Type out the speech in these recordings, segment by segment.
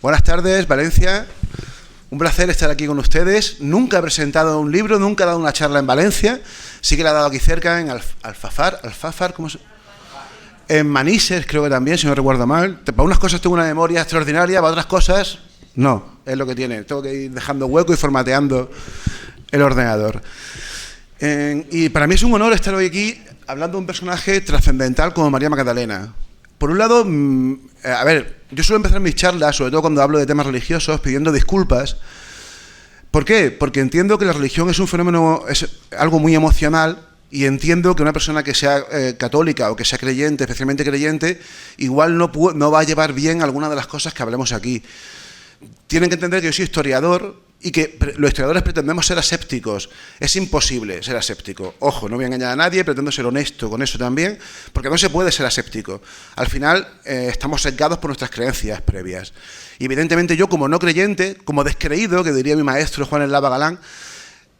Buenas tardes, Valencia. Un placer estar aquí con ustedes. Nunca he presentado un libro, nunca he dado una charla en Valencia. Sí que la he dado aquí cerca, en Alfafar, ¿cómo se...? En Manises, creo que también, si no recuerdo mal. Para unas cosas tengo una memoria extraordinaria, para otras cosas no, es lo que tiene. Tengo que ir dejando hueco y formateando el ordenador. Y para mí es un honor estar hoy aquí hablando de un personaje trascendental como María Magdalena. Por un lado, a ver, yo suelo empezar mis charlas, sobre todo cuando hablo de temas religiosos, pidiendo disculpas. ¿Por qué? Porque entiendo que la religión es un fenómeno, es algo muy emocional, y entiendo que una persona que sea católica o que sea creyente, especialmente creyente, igual no va a llevar bien algunas de las cosas que hablemos aquí. Tienen que entender que yo soy historiador y que los historiadores pretendemos ser asépticos. Es imposible ser aséptico. Ojo, no voy a engañar a nadie, pretendo ser honesto con eso también, porque no se puede ser aséptico. Al final estamos sesgados por nuestras creencias previas. Y evidentemente yo, como no creyente, como descreído, que diría mi maestro Juan Eslava Galán,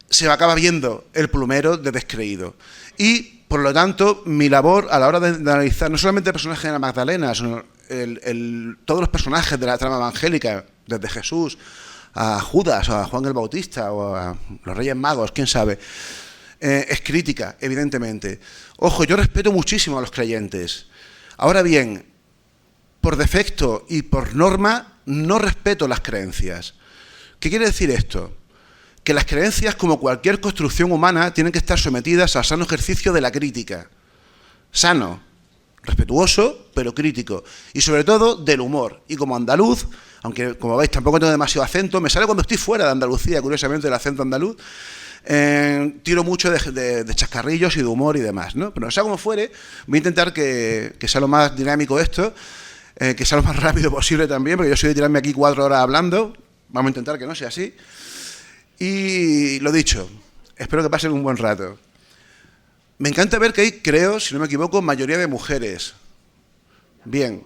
se acaba viendo el plumero de descreído. Y, por lo tanto, mi labor a la hora de analizar no solamente el personaje de la Magdalena, sino todos los personajes de la trama evangélica, desde Jesús a Judas, a Juan el Bautista o a los Reyes Magos, quién sabe, es crítica, evidentemente. Ojo, yo respeto muchísimo a los creyentes. Ahora bien, por defecto y por norma, no respeto las creencias. ¿Qué quiere decir esto? Que las creencias, como cualquier construcción humana, tienen que estar sometidas al sano ejercicio de la crítica. Sano, respetuoso, pero crítico. Y sobre todo, del humor. Y como andaluz, aunque como veis tampoco tengo demasiado acento, me sale cuando estoy fuera de Andalucía, curiosamente, el acento andaluz, tiro mucho de chascarrillos y de humor y demás, ¿no? Pero sea como fuere, voy a intentar que sea lo más dinámico esto, que sea lo más rápido posible también, porque yo soy de tirarme aquí 4 horas hablando. Vamos a intentar que no sea así. Y lo dicho, espero que pasen un buen rato. Me encanta ver que hay, creo, si no me equivoco, mayoría de mujeres. Bien.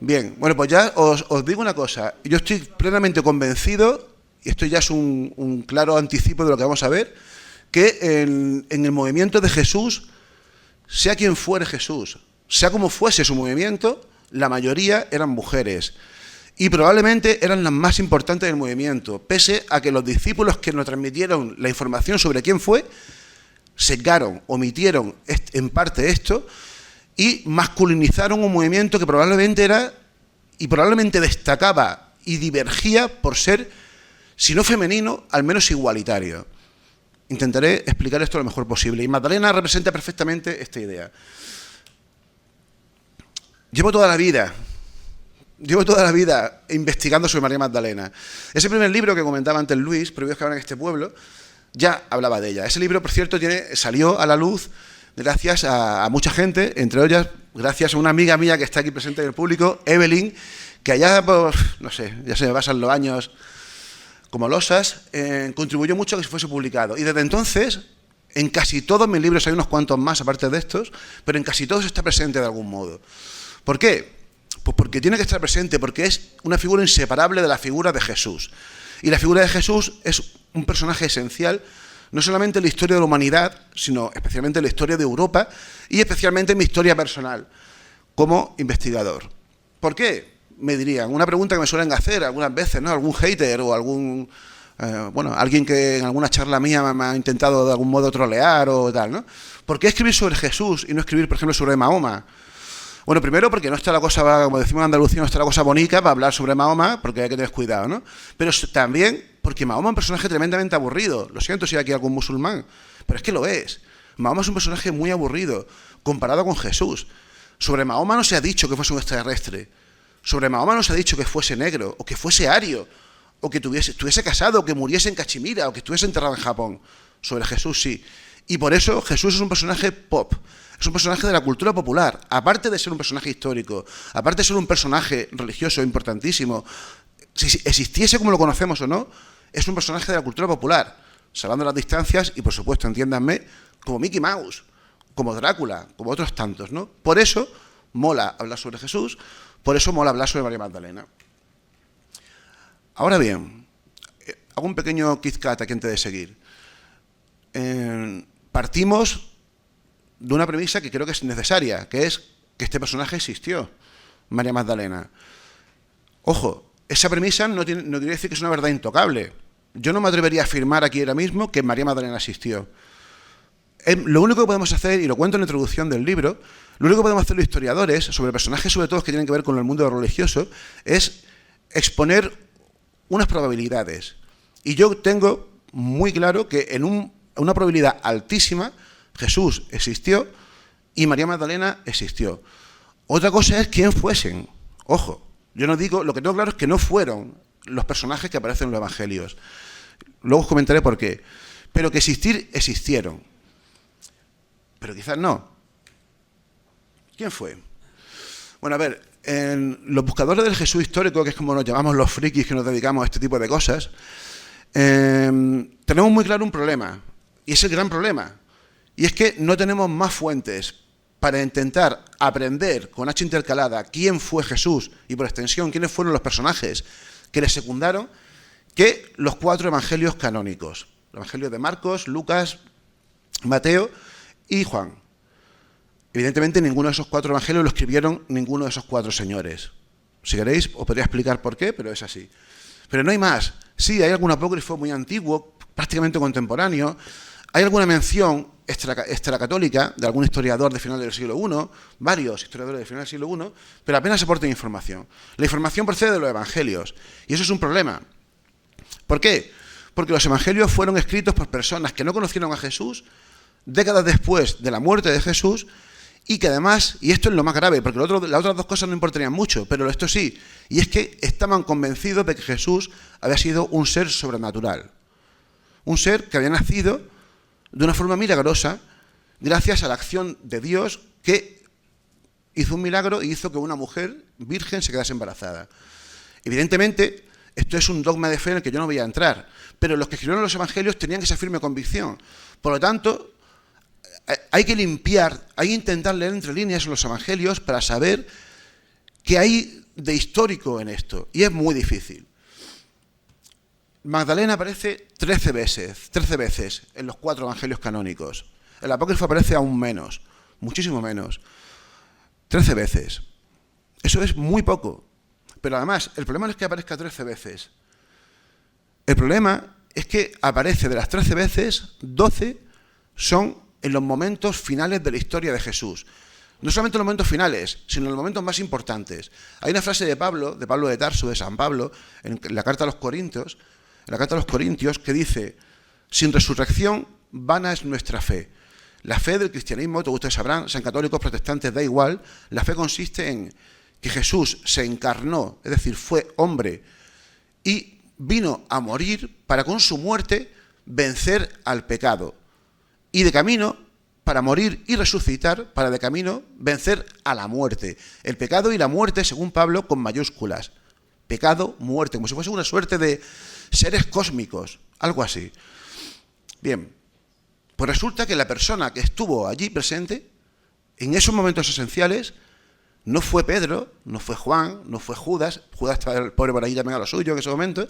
Bien, bueno, pues ya os digo una cosa. Yo estoy plenamente convencido, y esto ya es un claro anticipo de lo que vamos a ver, que en el movimiento de Jesús, sea quien fuere Jesús, sea como fuese su movimiento, la mayoría eran mujeres. Y probablemente eran las más importantes del movimiento, pese a que los discípulos que nos transmitieron la información sobre quién fue, sesgaron, omitieron en parte esto y masculinizaron un movimiento que probablemente era, y probablemente destacaba y divergía por ser, si no femenino, al menos igualitario. Intentaré explicar esto lo mejor posible. Y Magdalena representa perfectamente esta idea. Llevo toda la vida investigando sobre María Magdalena. Ese primer libro que comentaba antes Luis, Prohibidos que hablan en este pueblo, ya hablaba de ella. Ese libro, por cierto, salió a la luz gracias a mucha gente, entre ellas, gracias a una amiga mía que está aquí presente en el público, Evelyn, que allá, pues, no sé, ya se me pasan los años como losas, contribuyó mucho a que se fuese publicado. Y desde entonces, en casi todos mis libros, hay unos cuantos más aparte de estos, pero en casi todos está presente de algún modo. ¿Por qué? Pues porque tiene que estar presente, porque es una figura inseparable de la figura de Jesús. Y la figura de Jesús es un personaje esencial, no solamente en la historia de la humanidad, sino especialmente en la historia de Europa y especialmente en mi historia personal, como investigador. ¿Por qué? Me dirían, una pregunta que me suelen hacer algunas veces, ¿no? Algún hater o algún, alguien que en alguna charla mía me ha intentado de algún modo trolear o tal, ¿no? ¿Por qué escribir sobre Jesús y no escribir, por ejemplo, sobre Mahoma? Bueno, primero porque no está la cosa, como decimos en Andalucía, no está la cosa bonita para hablar sobre Mahoma, porque hay que tener cuidado, ¿no? Pero también porque Mahoma es un personaje tremendamente aburrido. Lo siento si hay aquí algún musulmán, pero es que lo es. Mahoma es un personaje muy aburrido, comparado con Jesús. Sobre Mahoma no se ha dicho que fuese un extraterrestre. Sobre Mahoma no se ha dicho que fuese negro, o que fuese ario, o que estuviese casado, o que muriese en Cachemira, o que estuviese enterrado en Japón. Sobre Jesús sí. Y por eso Jesús es un personaje pop. Es un personaje de la cultura popular, aparte de ser un personaje histórico, aparte de ser un personaje religioso importantísimo, si existiese como lo conocemos o no, es un personaje de la cultura popular, salvando las distancias y, por supuesto, entiéndanme, como Mickey Mouse, como Drácula, como otros tantos, ¿no? Por eso mola hablar sobre Jesús, por eso mola hablar sobre María Magdalena. Ahora bien, hago un pequeño Kit Kat aquí antes de seguir. Partimos de una premisa que creo que es necesaria, que es que este personaje existió, María Magdalena. Ojo, esa premisa no quiere decir que es una verdad intocable. Yo no me atrevería a afirmar aquí ahora mismo que María Magdalena existió. Lo único que podemos hacer, y lo cuento en la introducción del libro, lo único que podemos hacer los historiadores, sobre personajes sobre todo que tienen que ver con el mundo religioso, es exponer unas probabilidades. Y yo tengo muy claro que en una probabilidad altísima Jesús existió y María Magdalena existió. Otra cosa es quién fuesen. Ojo, yo no digo, lo que tengo claro es que no fueron los personajes que aparecen en los evangelios. Luego os comentaré por qué. Pero que existir, existieron. Pero quizás no. ¿Quién fue? Bueno, a ver, en los buscadores del Jesús histórico, que es como nos llamamos los frikis que nos dedicamos a este tipo de cosas, tenemos muy claro un problema, y es el gran problema, y es que no tenemos más fuentes para intentar aprender con H intercalada quién fue Jesús y por extensión quiénes fueron los personajes que le secundaron, que los 4 evangelios canónicos, los evangelios de Marcos, Lucas, Mateo y Juan. Evidentemente ninguno de esos 4 evangelios lo escribieron ninguno de esos 4 señores. Si queréis os podría explicar por qué, pero es así. Pero no hay más. Sí, hay algún apócrifo muy antiguo, prácticamente contemporáneo. Hay alguna mención extracatólica de algún historiador de final del siglo I, varios historiadores de final del siglo I, pero apenas aportan información. La información procede de los evangelios, y eso es un problema. ¿Por qué? Porque los evangelios fueron escritos por personas que no conocieron a Jesús décadas después de la muerte de Jesús, y que además, y esto es lo más grave, porque las otras 2 cosas no importarían mucho, pero esto sí, y es que estaban convencidos de que Jesús había sido un ser sobrenatural, un ser que había nacido de una forma milagrosa gracias a la acción de Dios, que hizo un milagro y hizo que una mujer virgen se quedase embarazada. Evidentemente, esto es un dogma de fe en el que yo no voy a entrar, pero los que escribieron los evangelios tenían esa firme convicción. Por lo tanto, hay que limpiar, hay que intentar leer entre líneas los evangelios para saber qué hay de histórico en esto, y es muy difícil. Magdalena aparece 13 veces en los 4 evangelios canónicos. El apócrifo aparece aún menos, muchísimo menos. 13 veces. Eso es muy poco. Pero además, el problema no es que aparezca 13 veces. El problema es que aparece de las 13 veces, 12 son en los momentos finales de la historia de Jesús. No solamente en los momentos finales, sino en los momentos más importantes. Hay una frase de Pablo de Tarso, de San Pablo, en la carta a los Corintios, que dice: sin resurrección, vana es nuestra fe. La fe del cristianismo, todos ustedes sabrán, sean católicos, protestantes, da igual, la fe consiste en que Jesús se encarnó, es decir, fue hombre, y vino a morir para con su muerte vencer al pecado. Y de camino, para morir y resucitar, para de camino vencer a la muerte. El pecado y la muerte, según Pablo, con mayúsculas. Pecado, muerte, como si fuese una suerte de seres cósmicos, algo así. Bien, pues resulta que la persona que estuvo allí presente, en esos momentos esenciales, no fue Pedro, no fue Juan, no fue Judas estaba el pobre por ahí también a lo suyo en ese momento,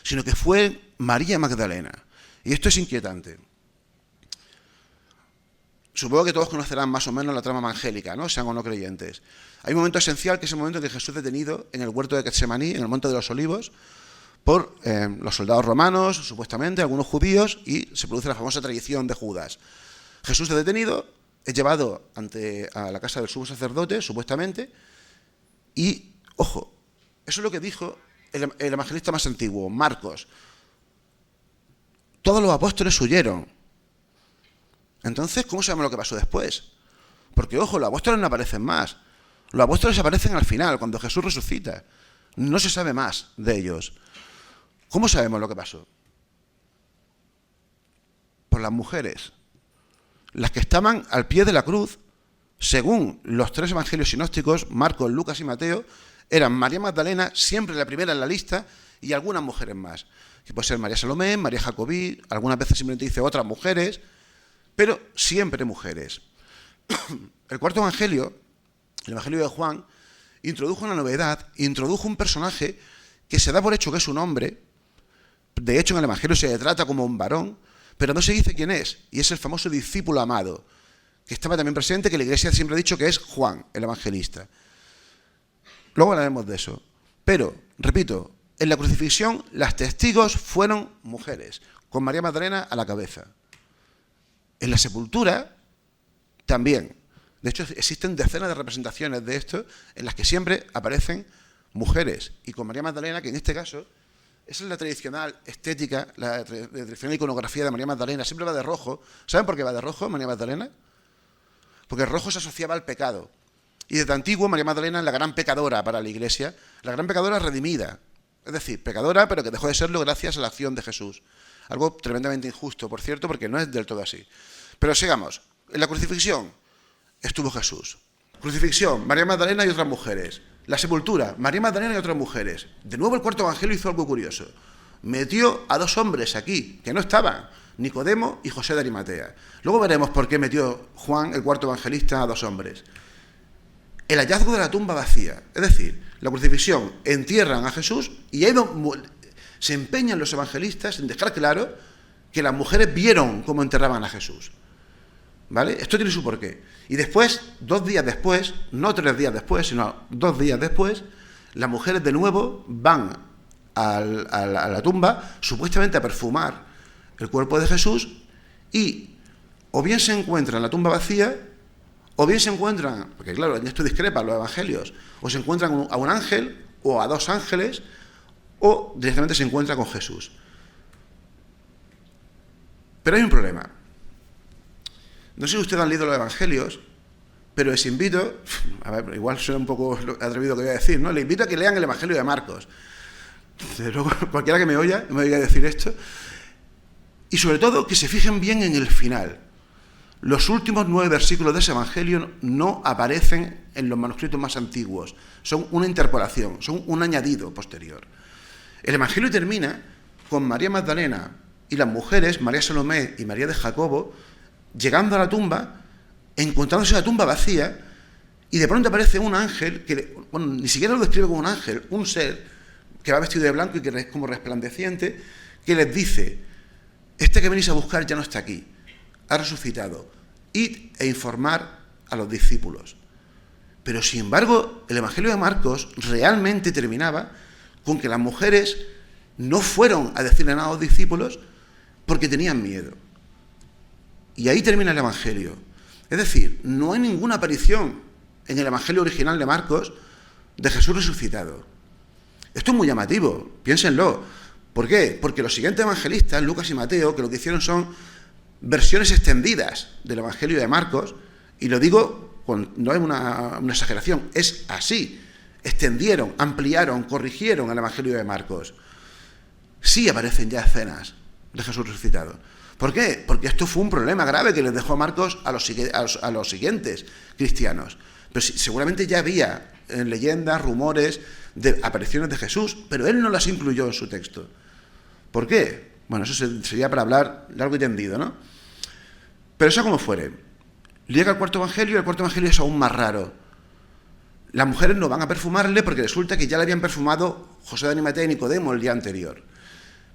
sino que fue María Magdalena. Y esto es inquietante. Supongo que todos conocerán más o menos la trama evangélica, ¿no? Sean o no creyentes. Hay un momento esencial que es el momento en que Jesús es detenido en el huerto de Getsemaní, en el monte de los Olivos, por los soldados romanos, supuestamente, algunos judíos, y se produce la famosa traición de Judas. Jesús es detenido, es llevado a la casa del sumo sacerdote, supuestamente, y, ojo, eso es lo que dijo el evangelista más antiguo, Marcos. Todos los apóstoles huyeron. Entonces, ¿cómo sabemos lo que pasó después? Porque, ojo, los apóstoles no aparecen más. Los apóstoles aparecen al final, cuando Jesús resucita. No se sabe más de ellos. ¿Cómo sabemos lo que pasó? Por las mujeres. Las que estaban al pie de la cruz, según los 3 evangelios sinópticos, Marcos, Lucas y Mateo, eran María Magdalena, siempre la primera en la lista, y algunas mujeres más. Que puede ser María Salomé, María Jacobí, algunas veces simplemente dice otras mujeres, pero siempre mujeres. El cuarto evangelio, el evangelio de Juan, introdujo una novedad, introdujo un personaje que se da por hecho que es un hombre. De hecho, en el evangelio se le trata como un varón, pero no se dice quién es, y es el famoso discípulo amado, que estaba también presente, que la Iglesia siempre ha dicho que es Juan, el evangelista. Luego hablaremos de eso. Pero, repito, en la crucifixión las testigos fueron mujeres, con María Magdalena a la cabeza. En la sepultura también. De hecho, existen decenas de representaciones de esto en las que siempre aparecen mujeres. Y con María Magdalena, que en este caso, esa es la tradicional estética, la tradicional iconografía de María Magdalena, siempre va de rojo. ¿Saben por qué va de rojo María Magdalena? Porque el rojo se asociaba al pecado. Y desde antiguo María Magdalena es la gran pecadora para la Iglesia, la gran pecadora redimida. Es decir, pecadora, pero que dejó de serlo gracias a la acción de Jesús. Algo tremendamente injusto, por cierto, porque no es del todo así. Pero sigamos. En la crucifixión estuvo Jesús. Crucifixión, María Magdalena y otras mujeres. La sepultura, María Magdalena y otras mujeres. De nuevo el cuarto evangelio hizo algo curioso. Metió a dos hombres aquí, que no estaban, Nicodemo y José de Arimatea. Luego veremos por qué metió Juan, el cuarto evangelista, a dos hombres. El hallazgo de la tumba vacía, es decir, la crucifixión, entierran a Jesús y ahí se empeñan los evangelistas en dejar claro que las mujeres vieron cómo enterraban a Jesús. ¿Vale? Esto tiene su porqué. Y después, 2 días después, no 3 días después, sino 2 días después, las mujeres de nuevo van a la tumba, supuestamente a perfumar el cuerpo de Jesús, y o bien se encuentran la tumba vacía, o bien se encuentran, porque claro, en esto discrepan los evangelios, o se encuentran a un ángel, o a 2 ángeles, o directamente se encuentra con Jesús. Pero hay un problema. No sé si ustedes han leído los evangelios, pero les invito, a ver, igual suena un poco atrevido lo que voy a decir, ¿no? Les invito a que lean el evangelio de Marcos. Desde luego, cualquiera que me oiga decir esto. Y sobre todo, que se fijen bien en el final. Los últimos 9 versículos de ese evangelio no aparecen en los manuscritos más antiguos. Son una interpolación, son un añadido posterior. El evangelio termina con María Magdalena y las mujeres, María Salomé y María de Jacobo, llegando a la tumba, encontrándose la tumba vacía, y de pronto aparece un ángel, que bueno, ni siquiera lo describe como un ángel, un ser que va vestido de blanco y que es como resplandeciente, que les dice: este que venís a buscar ya no está aquí, ha resucitado, id e informar a los discípulos. Pero sin embargo, el evangelio de Marcos realmente terminaba con que las mujeres no fueron a decirle nada a los discípulos porque tenían miedo. Y ahí termina el evangelio. Es decir, no hay ninguna aparición en el evangelio original de Marcos de Jesús resucitado. Esto es muy llamativo, piénsenlo. ¿Por qué? Porque los siguientes evangelistas, Lucas y Mateo, que lo que hicieron son versiones extendidas del evangelio de Marcos, y lo digo, no es una exageración, es así. Extendieron, ampliaron, corrigieron el evangelio de Marcos. Sí aparecen ya escenas de Jesús resucitado. ¿Por qué? Porque esto fue un problema grave que les dejó Marcos a los siguientes cristianos. Pero seguramente ya había leyendas, rumores de apariciones de Jesús, pero él no las incluyó en su texto. ¿Por qué? Bueno, eso sería para hablar largo y tendido, ¿no? Pero eso como fuere. Llega el cuarto evangelio y el cuarto evangelio es aún más raro. Las mujeres no van a perfumarle porque resulta que ya le habían perfumado José de Arimatea y Nicodemo el día anterior.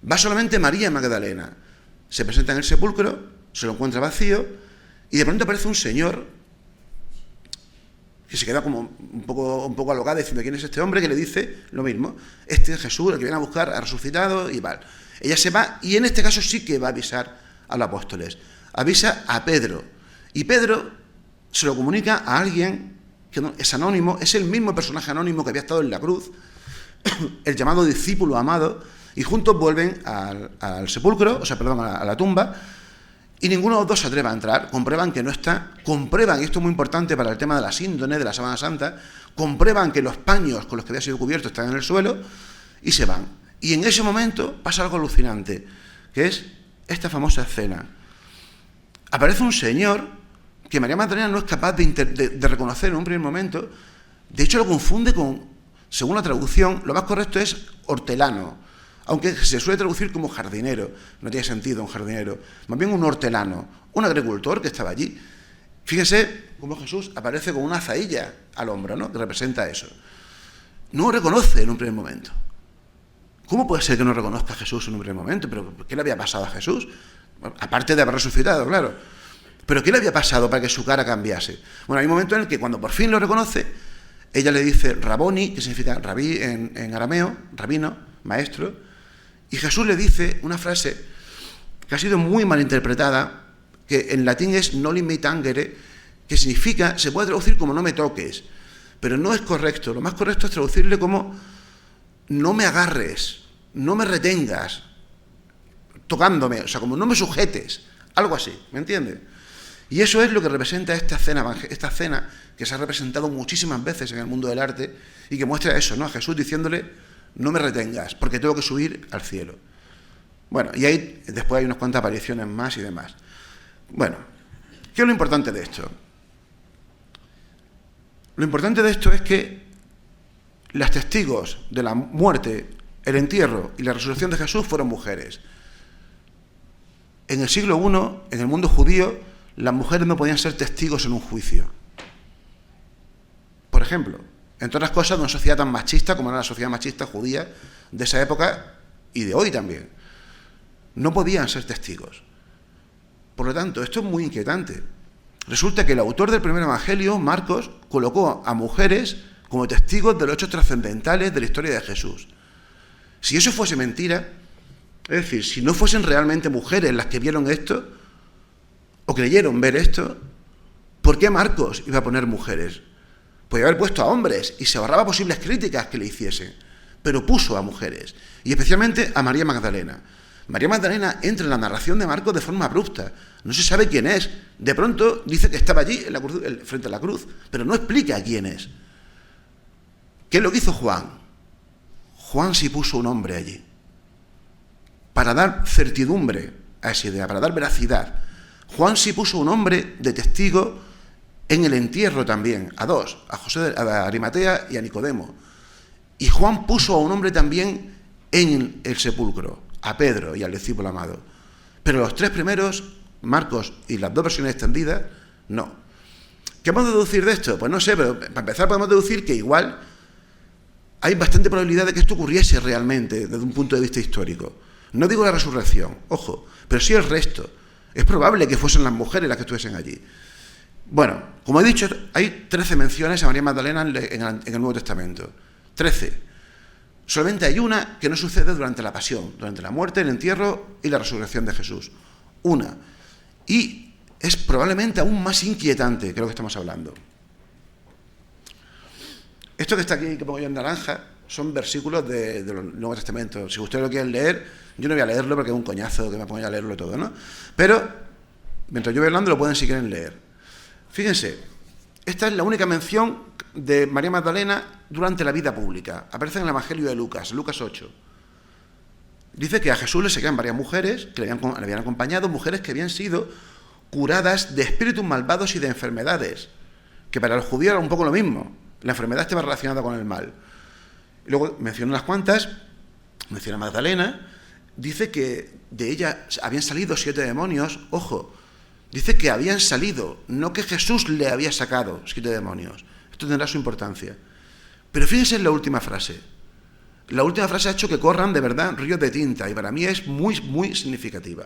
Va solamente María Magdalena. Se presenta en el sepulcro, se lo encuentra vacío, y de pronto aparece un señor que se queda como un poco alocado diciendo: ¿quién es este hombre? Que le dice lo mismo: este es Jesús, el que viene a buscar, ha resucitado, y va. Ella se va, y en este caso sí que va a avisar a los apóstoles. Avisa a Pedro, y Pedro se lo comunica a alguien que es anónimo, es el mismo personaje anónimo que había estado en la cruz, el llamado discípulo amado, y juntos vuelven al sepulcro, a la tumba, y ninguno de los dos se atreve a entrar. Comprueban que no está, comprueban, y esto es muy importante para el tema de la síndone, de la sábana santa, comprueban que los paños con los que había sido cubierto están en el suelo, y se van. Y en ese momento pasa algo alucinante, que es esta famosa escena. Aparece un señor que María Magdalena no es capaz de reconocer en un primer momento. De hecho, lo confunde con, según la traducción, lo más correcto es hortelano, aunque se suele traducir como jardinero. No tiene sentido un jardinero, más bien un hortelano, un agricultor que estaba allí. Fíjese cómo Jesús aparece con una azailla al hombro, ¿no?, que representa eso. No lo reconoce en un primer momento. ¿Cómo puede ser que no reconozca a Jesús en un primer momento? ¿Pero qué le había pasado a Jesús? Bueno, aparte de haber resucitado, claro. ¿Pero qué le había pasado para que su cara cambiase? Bueno, hay un momento en el que cuando por fin lo reconoce, ella le dice Raboni, que significa rabí en arameo, rabino, maestro, y Jesús le dice una frase que ha sido muy mal interpretada, que en latín es noli me tangere, que significa, se puede traducir como no me toques, pero no es correcto. Lo más correcto es traducirle como no me agarres, no me retengas, tocándome, o sea, como no me sujetes, algo así, ¿me entiendes? Y eso es lo que representa esta cena que se ha representado muchísimas veces en el mundo del arte y que muestra eso, ¿no? A Jesús diciéndole, no me retengas, porque tengo que subir al cielo. Bueno, y ahí después hay unas cuantas apariciones más y demás. Bueno, ¿qué es lo importante de esto? Lo importante de esto es que las testigos de la muerte, el entierro y la resurrección de Jesús fueron mujeres. En el siglo I, en el mundo judío, las mujeres no podían ser testigos en un juicio. Por ejemplo, entre otras cosas, de una sociedad tan machista como era la sociedad machista judía de esa época y de hoy también. No podían ser testigos. Por lo tanto, esto es muy inquietante. Resulta que el autor del primer evangelio, Marcos, colocó a mujeres como testigos de los hechos trascendentales de la historia de Jesús. Si eso fuese mentira, es decir, si no fuesen realmente mujeres las que vieron esto o creyeron ver esto, ¿por qué Marcos iba a poner mujeres? Podía haber puesto a hombres y se ahorraba posibles críticas que le hiciesen, pero puso a mujeres, y especialmente a María Magdalena. María Magdalena entra en la narración de Marcos de forma abrupta. No se sabe quién es. De pronto dice que estaba allí en la cruz, frente a la cruz, pero no explica quién es. ¿Qué es lo que hizo Juan? Juan sí puso un hombre allí, para dar certidumbre a esa idea, para dar veracidad. Juan sí puso un hombre de testigo en el entierro también, a dos, a José de Arimatea y a Nicodemo. Y Juan puso a un hombre también en el sepulcro, a Pedro y al discípulo amado. Pero los tres primeros, Marcos y las dos versiones extendidas, no. ¿Qué podemos deducir de esto? Pues no sé, pero para empezar podemos deducir que igual hay bastante probabilidad de que esto ocurriese realmente desde un punto de vista histórico. No digo la resurrección, ojo, pero sí el resto. Es probable que fuesen las mujeres las que estuviesen allí. Bueno, como he dicho, hay 13 menciones a María Magdalena en el Nuevo Testamento. 13. Solamente hay una que no sucede durante la pasión, durante la muerte, el entierro y la resurrección de Jesús. Una. Y es probablemente aún más inquietante que lo que estamos hablando. Esto que está aquí, que pongo yo en naranja, son versículos del Nuevo Testamento. Si ustedes lo quieren leer, yo no voy a leerlo porque es un coñazo que me ponga a leerlo todo, ¿no? Pero, mientras yo voy hablando, lo pueden si quieren leer. Fíjense, esta es la única mención de María Magdalena durante la vida pública. Aparece en el Evangelio de Lucas, Lucas 8. Dice que a Jesús le seguían varias mujeres que le habían acompañado, mujeres que habían sido curadas de espíritus malvados y de enfermedades, que para los judíos era un poco lo mismo. La enfermedad estaba relacionada con el mal. Y luego menciona unas cuantas, menciona a Magdalena, dice que de ella habían salido 7 demonios, ojo, dice que habían salido, no que Jesús le había sacado 7 demonios. Esto tendrá su importancia. Pero fíjense en la última frase. La última frase ha hecho que corran de verdad ríos de tinta y para mí es muy, muy significativa.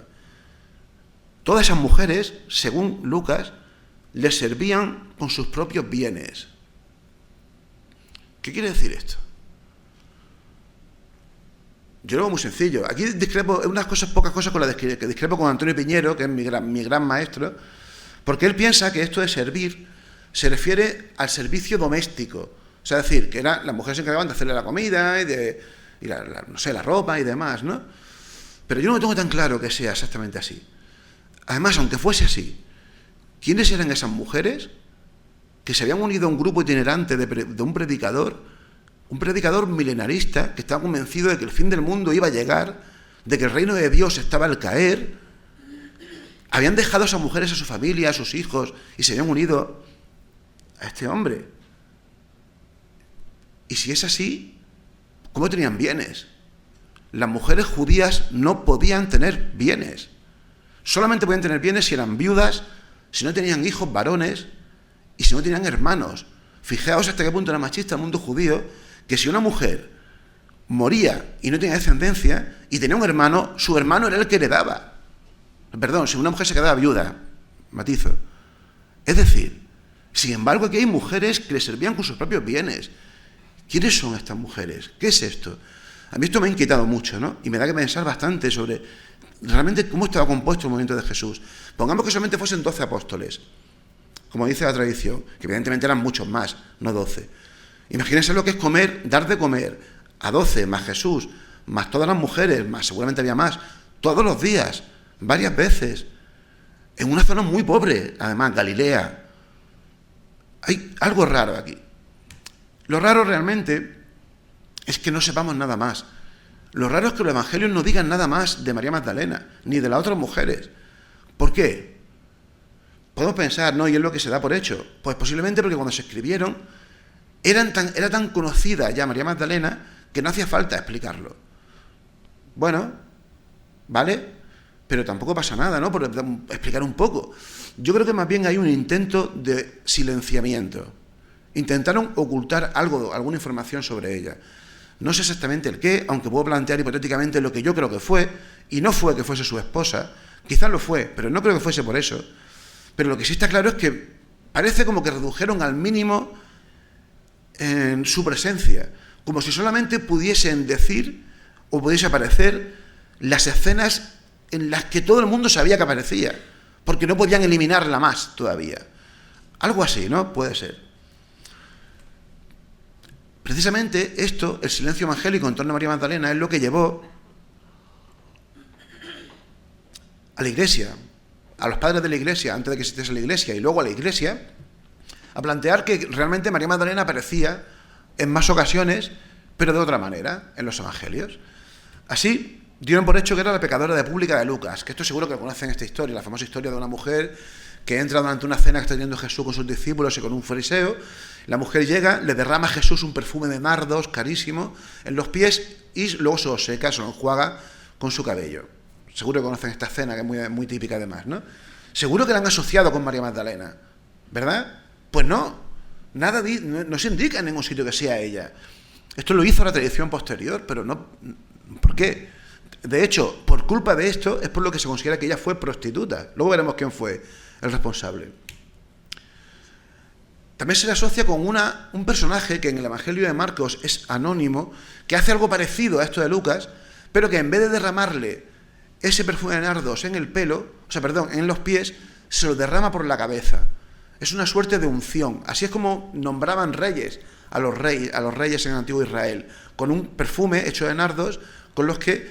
Todas esas mujeres, según Lucas, les servían con sus propios bienes. ¿Qué quiere decir esto? Yo lo veo muy sencillo. Aquí discrepo, unas cosas, pocas cosas con las que discrepo con Antonio Piñero, que es mi gran maestro, porque él piensa que esto de servir se refiere al servicio doméstico. O sea, es decir, que las mujeres se encargaban de hacerle la comida y la ropa y demás, ¿no? Pero yo no tengo tan claro que sea exactamente así. Además, aunque fuese así, ¿quiénes eran esas mujeres que se habían unido a un grupo itinerante de un predicador milenarista que estaba convencido de que el fin del mundo iba a llegar, de que el reino de Dios estaba al caer? Habían dejado a esas mujeres a su familia, a sus hijos, y se habían unido a este hombre. Y si es así, ¿cómo tenían bienes? Las mujeres judías no podían tener bienes. Solamente podían tener bienes si eran viudas, si no tenían hijos varones y si no tenían hermanos. Fijaos hasta qué punto era machista el mundo judío, que si una mujer moría y no tenía descendencia y tenía un hermano, su hermano era el que heredaba. Perdón, si una mujer se quedaba viuda, matizo. Es decir, sin embargo, aquí hay mujeres que le servían con sus propios bienes. ¿Quiénes son estas mujeres? ¿Qué es esto? A mí esto me ha inquietado mucho, ¿no? Y me da que pensar bastante sobre realmente cómo estaba compuesto el movimiento de Jesús. Pongamos que solamente fuesen 12 apóstoles, como dice la tradición, que evidentemente eran muchos más, no 12. Imagínense lo que es comer, dar de comer a 12, más Jesús, más todas las mujeres, más seguramente había más, todos los días, varias veces, en una zona muy pobre, además, Galilea. Hay algo raro aquí. Lo raro realmente es que no sepamos nada más. Lo raro es que los evangelios no digan nada más de María Magdalena, ni de las otras mujeres. ¿Por qué? Podemos pensar, ¿no? Y es lo que se da por hecho. Pues posiblemente porque cuando se escribieron era tan conocida ya María Magdalena que no hacía falta explicarlo. Bueno, ¿vale? Pero tampoco pasa nada, ¿no? Por explicar un poco. Yo creo que más bien hay un intento de silenciamiento. Intentaron ocultar algo, alguna información sobre ella. No sé exactamente el qué, aunque puedo plantear hipotéticamente lo que yo creo que fue, y no fue que fuese su esposa, quizás lo fue, pero no creo que fuese por eso. Pero lo que sí está claro es que parece como que redujeron al mínimo en su presencia, como si solamente pudiesen decir o pudiese aparecer las escenas en las que todo el mundo sabía que aparecía, porque no podían eliminarla más todavía. Algo así, ¿no? Puede ser. Precisamente esto, el silencio evangélico en torno a María Magdalena, es lo que llevó a la Iglesia, a los padres de la Iglesia, antes de que existiese la Iglesia, y luego a la Iglesia, a plantear que realmente María Magdalena aparecía en más ocasiones, pero de otra manera, en los evangelios. Así, dieron por hecho que era la pecadora de pública de Lucas, que esto seguro que conocen esta historia, la famosa historia de una mujer que entra durante una cena que está teniendo Jesús con sus discípulos y con un fariseo. La mujer llega, le derrama a Jesús un perfume de nardos carísimo en los pies y luego se lo seca, se lo enjuaga con su cabello. Seguro que conocen esta escena, que es muy, muy típica además, ¿no? Seguro que la han asociado con María Magdalena, ¿verdad? Pues no, nada no se indica en ningún sitio que sea ella. Esto lo hizo la tradición posterior, pero no. ¿Por qué? De hecho, por culpa de esto es por lo que se considera que ella fue prostituta. Luego veremos quién fue el responsable. También se le asocia con un personaje que en el Evangelio de Marcos es anónimo, que hace algo parecido a esto de Lucas, pero que en vez de derramarle ese perfume de nardos en el pelo, en los pies, se lo derrama por la cabeza. Es una suerte de unción. Así es como nombraban reyes a los reyes en el antiguo Israel, con un perfume hecho de nardos, con los que,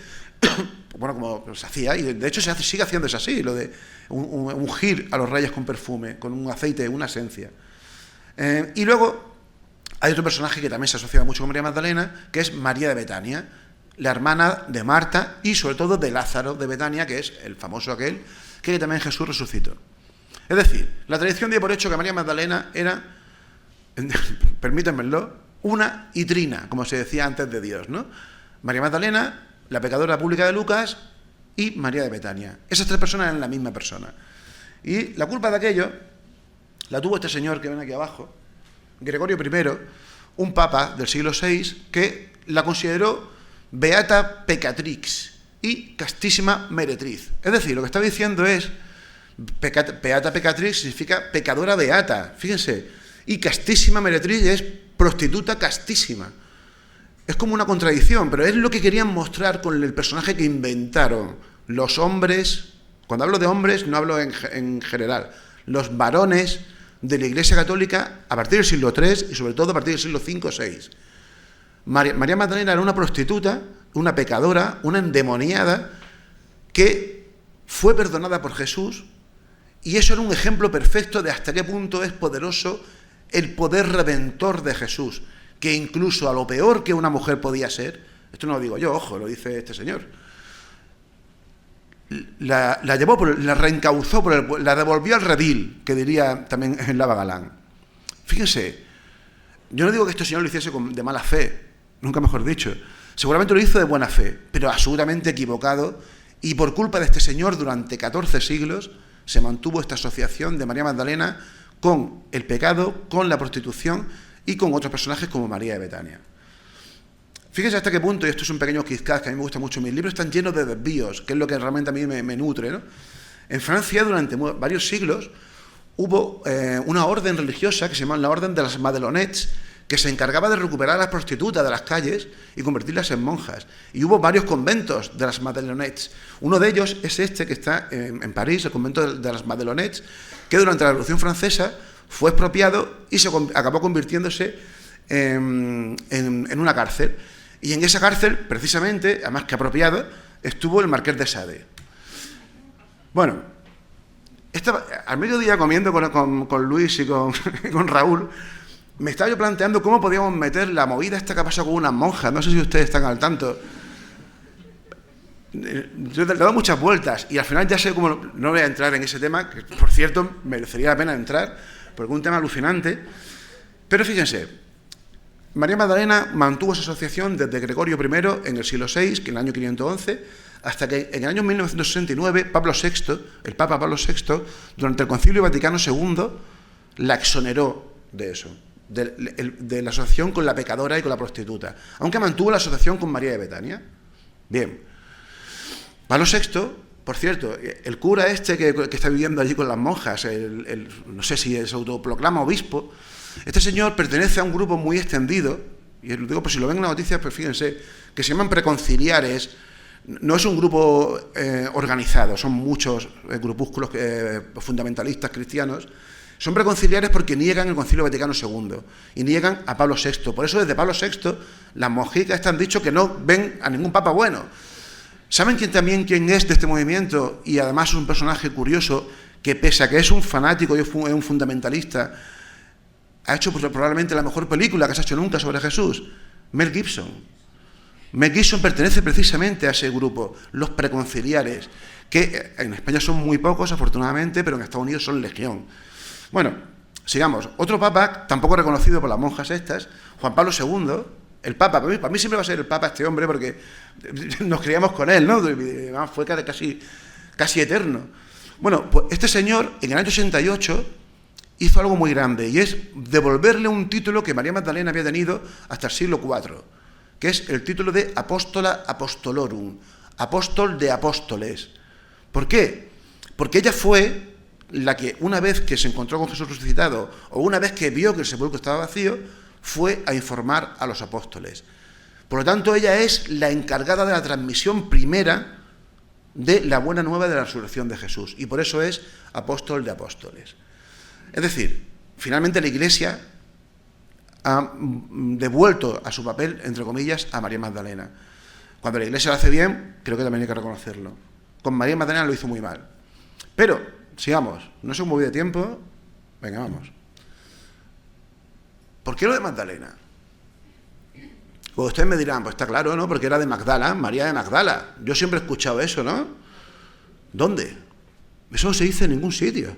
bueno, como se hacía, y de hecho sigue haciéndose así, lo de ungir a los reyes con perfume, con un aceite, una esencia. Y luego hay otro personaje que también se asocia mucho con María Magdalena, que es María de Betania, la hermana de Marta y sobre todo de Lázaro de Betania, que es el famoso aquel que también Jesús resucitó. Es decir, la tradición dio por hecho que María Magdalena era, permítanmelo, una y trina, como se decía antes de Dios, ¿no? María Magdalena, la pecadora pública de Lucas y María de Betania. Esas tres personas eran la misma persona. Y la culpa de aquello la tuvo este señor que ven aquí abajo, Gregorio I, un papa del siglo VI, que la consideró beata pecatrix y castísima meretriz. Es decir, lo que está diciendo es, beata pecatrix significa pecadora beata, fíjense, y castísima meretriz es prostituta castísima. Es como una contradicción, pero es lo que querían mostrar con el personaje que inventaron los hombres. Cuando hablo de hombres no hablo en general, los varones de la Iglesia Católica a partir del siglo III y sobre todo a partir del siglo V o VI. María Magdalena era una prostituta, una pecadora, una endemoniada que fue perdonada por Jesús, y eso era un ejemplo perfecto de hasta qué punto es poderoso el poder redentor de Jesús, que incluso a lo peor que una mujer podía ser, esto no lo digo yo, ojo, lo dice este señor, la reencauzó, la devolvió al redil, que diría también en Lava Galán. Fíjense, yo no digo que este señor lo hiciese de mala fe, nunca mejor dicho, seguramente lo hizo de buena fe, pero absolutamente equivocado, y por culpa de este señor durante 14 siglos se mantuvo esta asociación de María Magdalena con el pecado, con la prostitución y con otros personajes como María de Betania. Fíjense hasta qué punto, y esto es un pequeño quizás que a mí me gusta mucho, mis libros están llenos de desvíos, que es lo que realmente a mí me nutre, ¿no? En Francia, durante varios siglos, hubo una orden religiosa que se llama la Orden de las Madelonettes, que se encargaba de recuperar a las prostitutas de las calles y convertirlas en monjas. Y hubo varios conventos de las Madelonettes. Uno de ellos es este que está en París, el convento de las Madelonettes, que durante la Revolución Francesa fue expropiado y acabó convirtiéndose en una cárcel. Y en esa cárcel, precisamente, además que apropiado, estuvo el Marqués de Sade. Bueno, al mediodía comiendo con Luis y con Raúl, me estaba yo planteando cómo podíamos meter la movida esta que ha pasado con unas monjas. No sé si ustedes están al tanto. Yo le he dado muchas vueltas y al final ya sé cómo. No voy a entrar en ese tema, que por cierto merecería la pena entrar, porque es un tema alucinante. Pero fíjense, María Magdalena mantuvo esa asociación desde Gregorio I en el siglo VI, que en el año 511, hasta que en el año 1969 Pablo VI, el Papa Pablo VI, durante el Concilio Vaticano II, la exoneró de eso. De la asociación con la pecadora y con la prostituta, aunque mantuvo la asociación con María de Betania. Bien, Pablo VI, por cierto, el cura este que está viviendo allí con las monjas, no sé si se autoproclama obispo, este señor pertenece a un grupo muy extendido, y lo digo por si lo ven en las noticias, pues fíjense, que se llaman preconciliares. No es un grupo organizado, son muchos grupúsculos fundamentalistas cristianos. Son preconciliares porque niegan el Concilio Vaticano II y niegan a Pablo VI. Por eso desde Pablo VI las monjicas han dicho que no ven a ningún papa bueno. ¿Saben quién es de este movimiento? Y además es un personaje curioso que, pese a que es un fanático y es un fundamentalista, ha hecho probablemente la mejor película que se ha hecho nunca sobre Jesús. Mel Gibson. Mel Gibson pertenece precisamente a ese grupo, los preconciliares, que en España son muy pocos, afortunadamente, pero en Estados Unidos son legión. Bueno, sigamos. Otro papa, tampoco reconocido por las monjas estas, Juan Pablo II, el papa, para mí siempre va a ser el papa este hombre porque nos criamos con él, ¿no? Además fue casi eterno. Bueno, pues este señor, en el año 88, hizo algo muy grande, y es devolverle un título que María Magdalena había tenido hasta el siglo IV, que es el título de Apóstola Apostolorum, apóstol de apóstoles. ¿Por qué? Porque ella fue la que, una vez que se encontró con Jesús resucitado, o una vez que vio que el sepulcro estaba vacío, fue a informar a los apóstoles. Por lo tanto, ella es la encargada de la transmisión primera de la buena nueva de la resurrección de Jesús, y por eso es apóstol de apóstoles. Es decir, finalmente la Iglesia ha devuelto a su papel, entre comillas, a María Magdalena. Cuando la Iglesia lo hace bien, creo que también hay que reconocerlo. Con María Magdalena lo hizo muy mal. Pero sigamos, no se mueve de tiempo. Venga, vamos. ¿Por qué lo de Magdalena? Pues ustedes me dirán, pues está claro, ¿no? Porque era de Magdala, María de Magdala. Yo siempre he escuchado eso, ¿no? ¿Dónde? Eso no se dice en ningún sitio.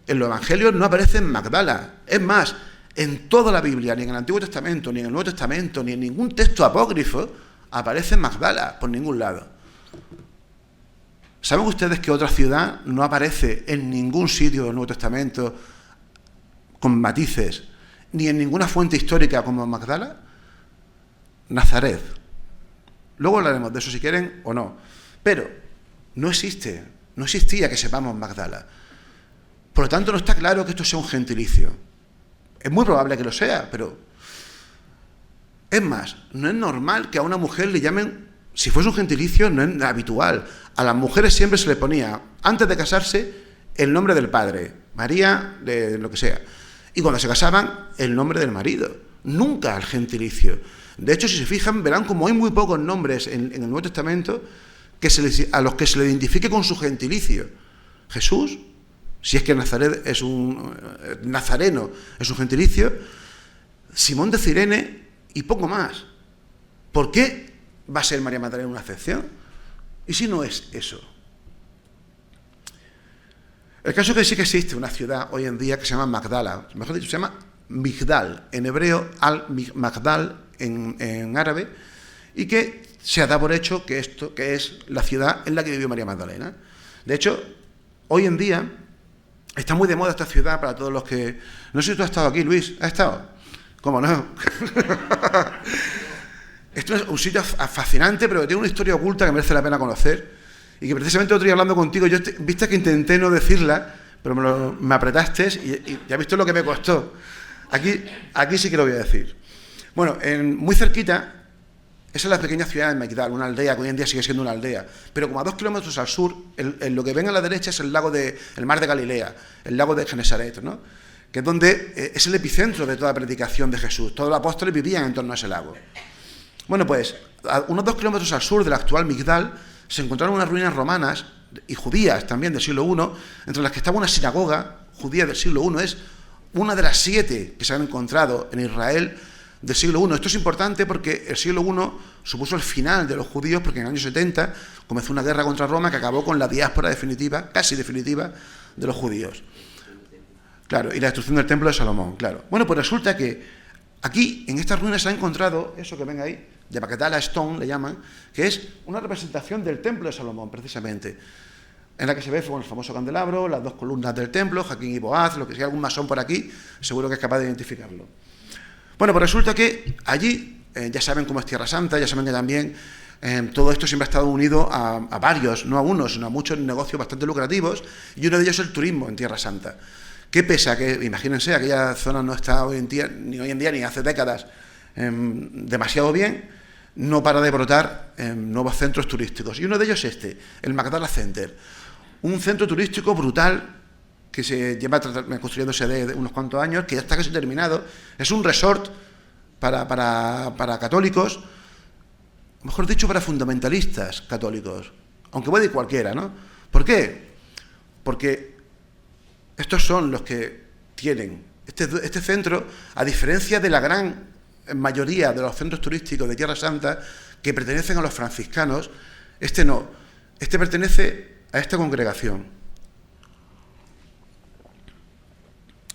En los evangelios no aparece en Magdala. Es más, en toda la Biblia, ni en el Antiguo Testamento, ni en el Nuevo Testamento, ni en ningún texto apócrifo, aparece Magdala por ningún lado. ¿Saben ustedes que otra ciudad no aparece en ningún sitio del Nuevo Testamento con matices, ni en ninguna fuente histórica como Magdala? Nazaret. Luego hablaremos de eso si quieren o no. Pero no existía que sepamos Magdala. Por lo tanto, no está claro que esto sea un gentilicio. Es muy probable que lo sea, pero es más, no es normal que a una mujer le llamen, si fuese un gentilicio, no es habitual. A las mujeres siempre se le ponía, antes de casarse, el nombre del padre, María, de lo que sea. Y cuando se casaban, el nombre del marido. Nunca el gentilicio. De hecho, si se fijan, verán como hay muy pocos nombres en el Nuevo Testamento a los que se le identifique con su gentilicio. Jesús, si es que Nazaret es nazareno, es un gentilicio, Simón de Cirene y poco más. ¿Por qué va a ser María Magdalena una excepción? ¿Y si no es eso? El caso es que sí que existe una ciudad hoy en día que se llama Magdala, mejor dicho, se llama Migdal, en hebreo Al-Magdal, en árabe, y que se da por hecho que esto que es la ciudad en la que vivió María Magdalena. De hecho, hoy en día está muy de moda esta ciudad para todos los que... No sé si tú has estado aquí, Luis. ¿Has estado? ¿Cómo no? Esto es un sitio fascinante, pero que tiene una historia oculta que merece la pena conocer, y que precisamente otro día hablando contigo, viste que intenté no decirla, pero me apretaste y ya has visto lo que me costó. Aquí sí que lo voy a decir. Bueno, muy cerquita, esa es la pequeña ciudad de Migdal, una aldea que hoy en día sigue siendo una aldea, pero como a 2 kilómetros al sur, lo que ven a la derecha es el mar de Galilea, el lago de Genesaret, ¿no? Que es donde es el epicentro de toda la predicación de Jesús. Todos los apóstoles vivían en torno a ese lago. Bueno, pues, a unos 2 kilómetros al sur del actual Migdal, se encontraron unas ruinas romanas y judías también del siglo I, entre las que estaba una sinagoga judía del siglo I, es una de las 7 que se han encontrado en Israel del siglo I. Esto es importante porque el siglo I supuso el final de los judíos, porque en el año 70 comenzó una guerra contra Roma que acabó con la diáspora definitiva, casi definitiva, de los judíos. Claro, y la destrucción del templo de Salomón, claro. Bueno, pues resulta que aquí, en estas ruinas, se ha encontrado eso que ven ahí, de Magdala Stone, le llaman, que es una representación del templo de Salomón, precisamente, en la que se ve el famoso candelabro, las 2 columnas del templo, Jaquín y Boaz, lo que si hay algún masón por aquí, seguro que es capaz de identificarlo. Bueno, pues resulta que allí, ya saben cómo es Tierra Santa, ya saben que también todo esto siempre ha estado unido a varios, no a uno, sino a muchos negocios bastante lucrativos, y uno de ellos es el turismo en Tierra Santa. ¿Qué pesa? Que, imagínense, aquella zona no está hoy en día ni hace décadas demasiado bien, no para de brotar nuevos centros turísticos. Y uno de ellos es el Magdala Center, un centro turístico brutal que se lleva construyéndose de unos cuantos años, que ya está casi terminado. Es un resort para católicos, mejor dicho, para fundamentalistas católicos, aunque puede ir cualquiera, ¿no? ¿Por qué? Porque estos son los que tienen este centro, a diferencia de la gran mayoría de los centros turísticos de Tierra Santa que pertenecen a los franciscanos, este no, este pertenece a esta congregación.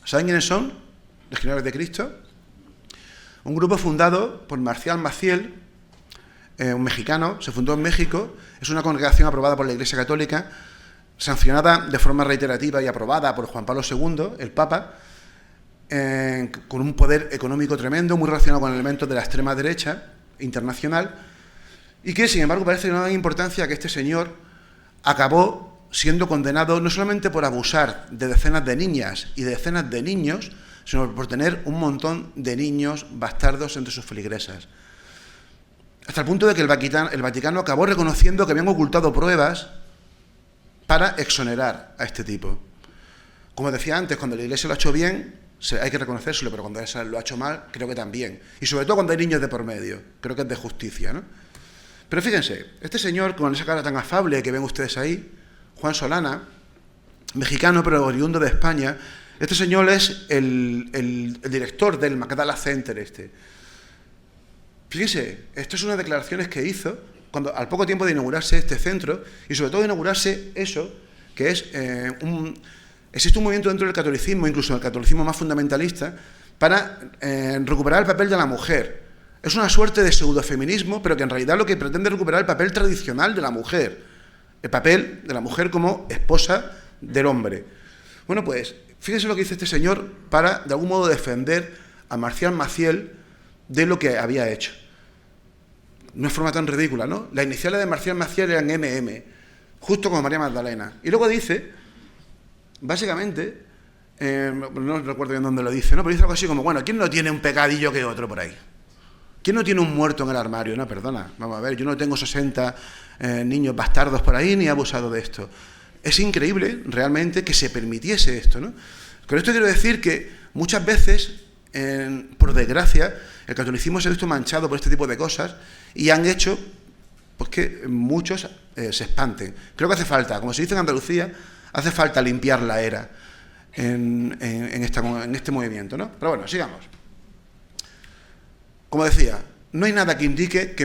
¿Saben quiénes son? Legionarios de Cristo. Un grupo fundado por Marcial Maciel, un mexicano, se fundó en México, es una congregación aprobada por la Iglesia Católica, sancionada de forma reiterativa y aprobada por Juan Pablo II, el Papa, con un poder económico tremendo, muy relacionado con elementos de la extrema derecha internacional, y que, sin embargo, parece que no da importancia que este señor acabó siendo condenado no solamente por abusar de decenas de niñas y de decenas de niños, sino por tener un montón de niños bastardos entre sus feligresas. Hasta el punto de que el Vaticano acabó reconociendo que habían ocultado pruebas para exonerar a este tipo. Como decía antes, cuando la Iglesia lo ha hecho bien, hay que reconocérselo, pero cuando lo ha hecho mal, creo que también. Y sobre todo cuando hay niños de por medio, creo que es de justicia, ¿no? Pero fíjense, este señor con esa cara tan afable que ven ustedes ahí, Juan Solana, mexicano pero oriundo de España, este señor es el director del Magdala Center Fíjense, esto es una de las declaraciones que hizo al poco tiempo de inaugurarse este centro, y sobre todo de inaugurarse eso, que es existe un movimiento dentro del catolicismo, incluso el catolicismo más fundamentalista, para recuperar el papel de la mujer. Es una suerte de pseudofeminismo, pero que en realidad lo que pretende es recuperar el papel tradicional de la mujer, el papel de la mujer como esposa del hombre. Bueno, pues, fíjense lo que dice este señor para, de algún modo, defender a Marcial Maciel de lo que había hecho. No es forma tan ridícula, ¿no? Las iniciales de Marcial Maciel eran MM, justo como María Magdalena. Y luego dice, básicamente, no recuerdo bien dónde lo dice, ¿no? Pero dice algo así como, bueno, ¿quién no tiene un pecadillo que otro por ahí? ¿Quién no tiene un muerto en el armario? No, perdona, vamos a ver, yo no tengo 60 niños bastardos por ahí ni he abusado de esto. Es increíble, realmente, que se permitiese esto, ¿no? Con esto quiero decir que muchas veces, por desgracia, el catolicismo se ha visto manchado por este tipo de cosas y han hecho pues, que muchos se espanten. Creo que hace falta, como se dice en Andalucía, hace falta limpiar la era en este movimiento, ¿no? Pero bueno, sigamos. Como decía, no hay nada que indique que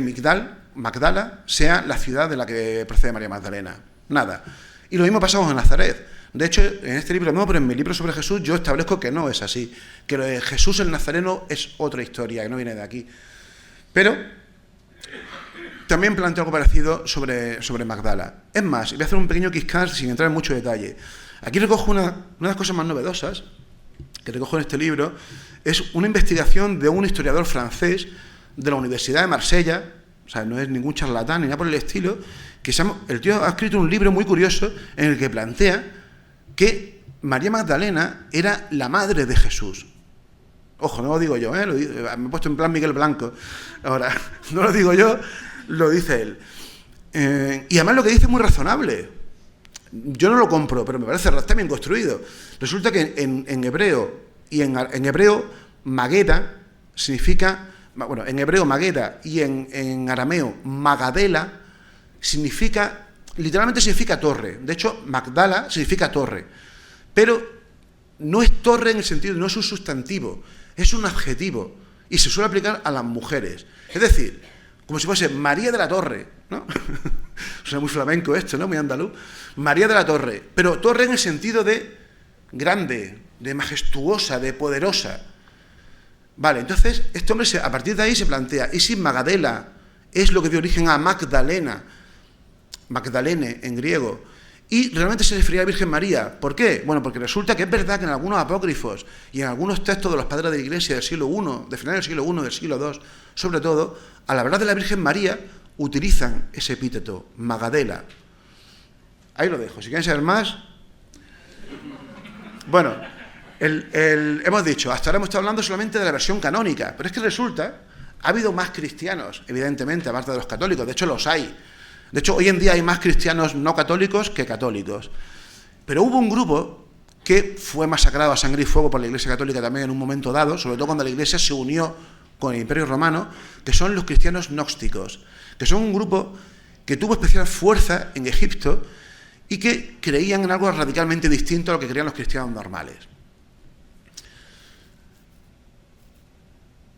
Magdala sea la ciudad de la que procede María Magdalena. Nada. Y lo mismo pasamos en Nazaret. De hecho, en este libro no, pero en mi libro sobre Jesús yo establezco que no es así. Que lo de Jesús el Nazareno es otra historia, que no viene de aquí. Pero también planteo algo parecido sobre Magdala. Es más, voy a hacer un pequeño quiscar sin entrar en mucho detalle. Aquí recojo una de las cosas más novedosas que recojo en este libro, es una investigación de un historiador francés de la Universidad de Marsella, o sea, no es ningún charlatán ni nada por el estilo, el tío ha escrito un libro muy curioso en el que plantea que María Magdalena era la madre de Jesús. Ojo, no lo digo yo, me he puesto en plan Miguel Blanco. Ahora, no lo digo yo, lo dice él. Y además lo que dice es muy razonable. Yo no lo compro, pero me parece está bien construido. Resulta que en hebreo y en hebreo Magueda significa, bueno, en hebreo Magueda y en arameo Magadela significa, literalmente significa torre. De hecho, Magdala significa torre. Pero no es torre en el sentido, no es un sustantivo, es un adjetivo y se suele aplicar a las mujeres. Es decir, como si fuese María de la Torre, ¿no? Suena muy flamenco esto, ¿no? Muy andaluz. María de la Torre, pero torre en el sentido de grande, de majestuosa, de poderosa. Vale, entonces este hombre a partir de ahí se plantea, ¿y si Magadela es lo que dio origen a Magdalena? Magdalene en griego. Y realmente se refería a la Virgen María. ¿Por qué? Bueno, porque resulta que es verdad que en algunos apócrifos y en algunos textos de los padres de la Iglesia del siglo I, de finales del siglo I, del siglo II, sobre todo, al hablar de la Virgen María, utilizan ese epíteto, Magadela. Ahí lo dejo. Si quieren saber más... Bueno, hemos dicho, hasta ahora hemos estado hablando solamente de la versión canónica, pero es que resulta, ha habido más cristianos, evidentemente, aparte de los católicos, de hecho los hay. De hecho, hoy en día hay más cristianos no católicos que católicos. Pero hubo un grupo que fue masacrado a sangre y fuego por la Iglesia Católica también en un momento dado, sobre todo cuando la Iglesia se unió con el Imperio Romano, que son los cristianos gnósticos, que son un grupo que tuvo especial fuerza en Egipto y que creían en algo radicalmente distinto a lo que creían los cristianos normales.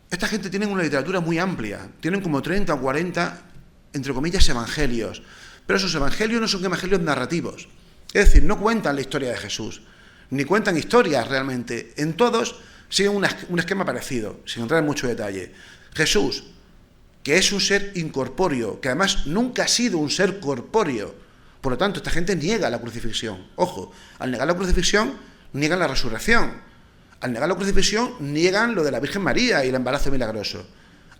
Esta gente tiene una literatura muy amplia, tienen como 30 o 40, entre comillas, evangelios, pero esos evangelios no son evangelios narrativos, es decir, no cuentan la historia de Jesús, ni cuentan historias realmente, en todos siguen un esquema parecido, sin entrar en mucho detalle. Jesús, que es un ser incorpóreo, que además nunca ha sido un ser corpóreo, por lo tanto esta gente niega la crucifixión. Ojo, al negar la crucifixión, niegan la resurrección. Al negar la crucifixión, niegan lo de la Virgen María y el embarazo milagroso.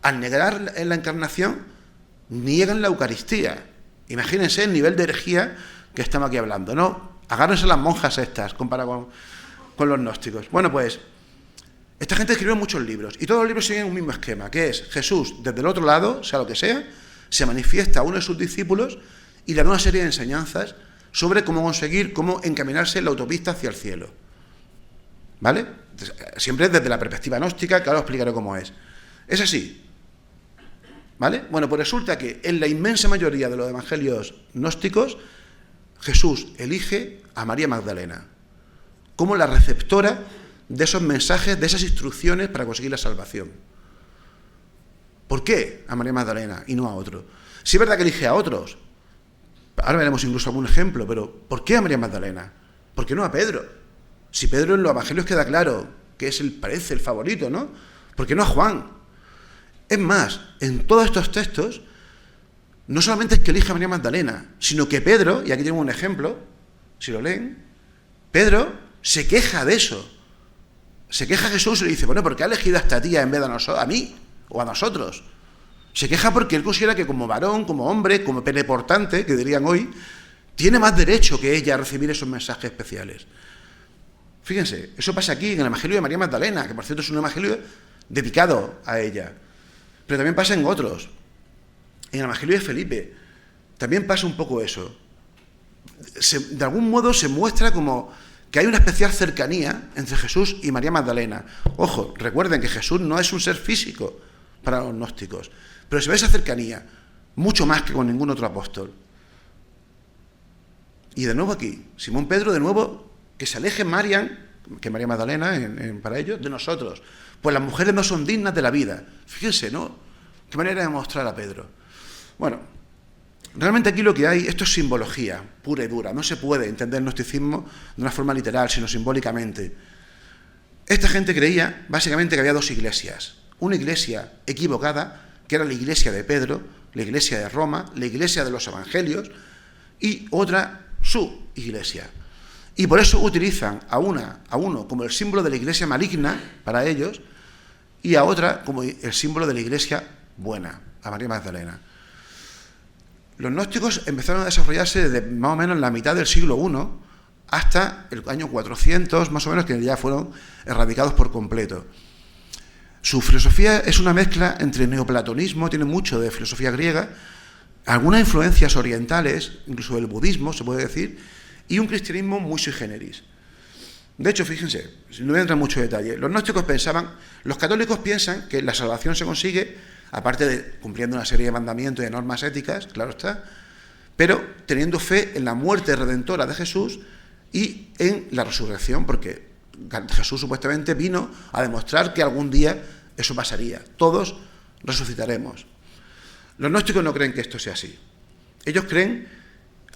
Al negar la encarnación, niegan la Eucaristía. Imagínense el nivel de herejía que estamos aquí hablando, ¿no? Agárrense las monjas estas, comparado con los gnósticos. Bueno, pues, esta gente escribió muchos libros, y todos los libros siguen un mismo esquema, que es Jesús, desde el otro lado, sea lo que sea, se manifiesta a uno de sus discípulos y le da una serie de enseñanzas sobre cómo conseguir, cómo encaminarse en la autopista hacia el cielo. ¿Vale? Siempre desde la perspectiva gnóstica, que ahora os explicaré cómo es. Es así. ¿Vale? Bueno, pues resulta que en la inmensa mayoría de los evangelios gnósticos, Jesús elige a María Magdalena como la receptora de esos mensajes, de esas instrucciones para conseguir la salvación. ¿Por qué a María Magdalena y no a otro? Sí es verdad que elige a otros. Ahora veremos incluso algún ejemplo, pero ¿por qué a María Magdalena? ¿Por qué no a Pedro? Si Pedro en los evangelios queda claro que es parece el favorito, ¿no? ¿Por qué no a Juan? Es más, en todos estos textos, no solamente es que elige a María Magdalena, sino que Pedro, y aquí tenemos un ejemplo, si lo leen, Pedro se queja de eso. Se queja a Jesús y le dice, bueno, ¿por qué ha elegido a esta tía en vez de a mí o a nosotros? Se queja porque él considera que como varón, como hombre, como teleportante, que dirían hoy, tiene más derecho que ella a recibir esos mensajes especiales. Fíjense, eso pasa aquí en el Evangelio de María Magdalena, que por cierto es un evangelio dedicado a ella. Pero también pasa en otros. En el Evangelio de Felipe también pasa un poco eso. De algún modo se muestra como que hay una especial cercanía entre Jesús y María Magdalena. Ojo, recuerden que Jesús no es un ser físico para los gnósticos, pero se ve esa cercanía, mucho más que con ningún otro apóstol. Y de nuevo aquí, Simón Pedro, de nuevo, que se aleje María Magdalena, para ellos, de nosotros. Pues las mujeres no son dignas de la vida. Fíjense, ¿no? Qué manera de mostrar a Pedro. Bueno, realmente aquí lo que hay, esto es simbología pura y dura. No se puede entender el gnosticismo de una forma literal, sino simbólicamente. Esta gente creía, básicamente, que había dos iglesias. Una iglesia equivocada, que era la iglesia de Pedro, la iglesia de Roma, la iglesia de los evangelios, y otra, su iglesia. Y por eso utilizan a uno como el símbolo de la iglesia maligna para ellos y a otra como el símbolo de la iglesia buena, a María Magdalena. Los gnósticos empezaron a desarrollarse desde más o menos la mitad del siglo I hasta el año 400, más o menos, que ya fueron erradicados por completo. Su filosofía es una mezcla entre neoplatonismo, tiene mucho de filosofía griega, algunas influencias orientales, incluso el budismo, se puede decir, y un cristianismo muy sui generis. De hecho, fíjense, no voy a entrar en mucho detalle, los católicos piensan que la salvación se consigue, aparte de cumpliendo una serie de mandamientos y de normas éticas, claro está, pero teniendo fe en la muerte redentora de Jesús y en la resurrección, porque Jesús supuestamente vino a demostrar que algún día eso pasaría. Todos resucitaremos. Los gnósticos no creen que esto sea así. Ellos creen,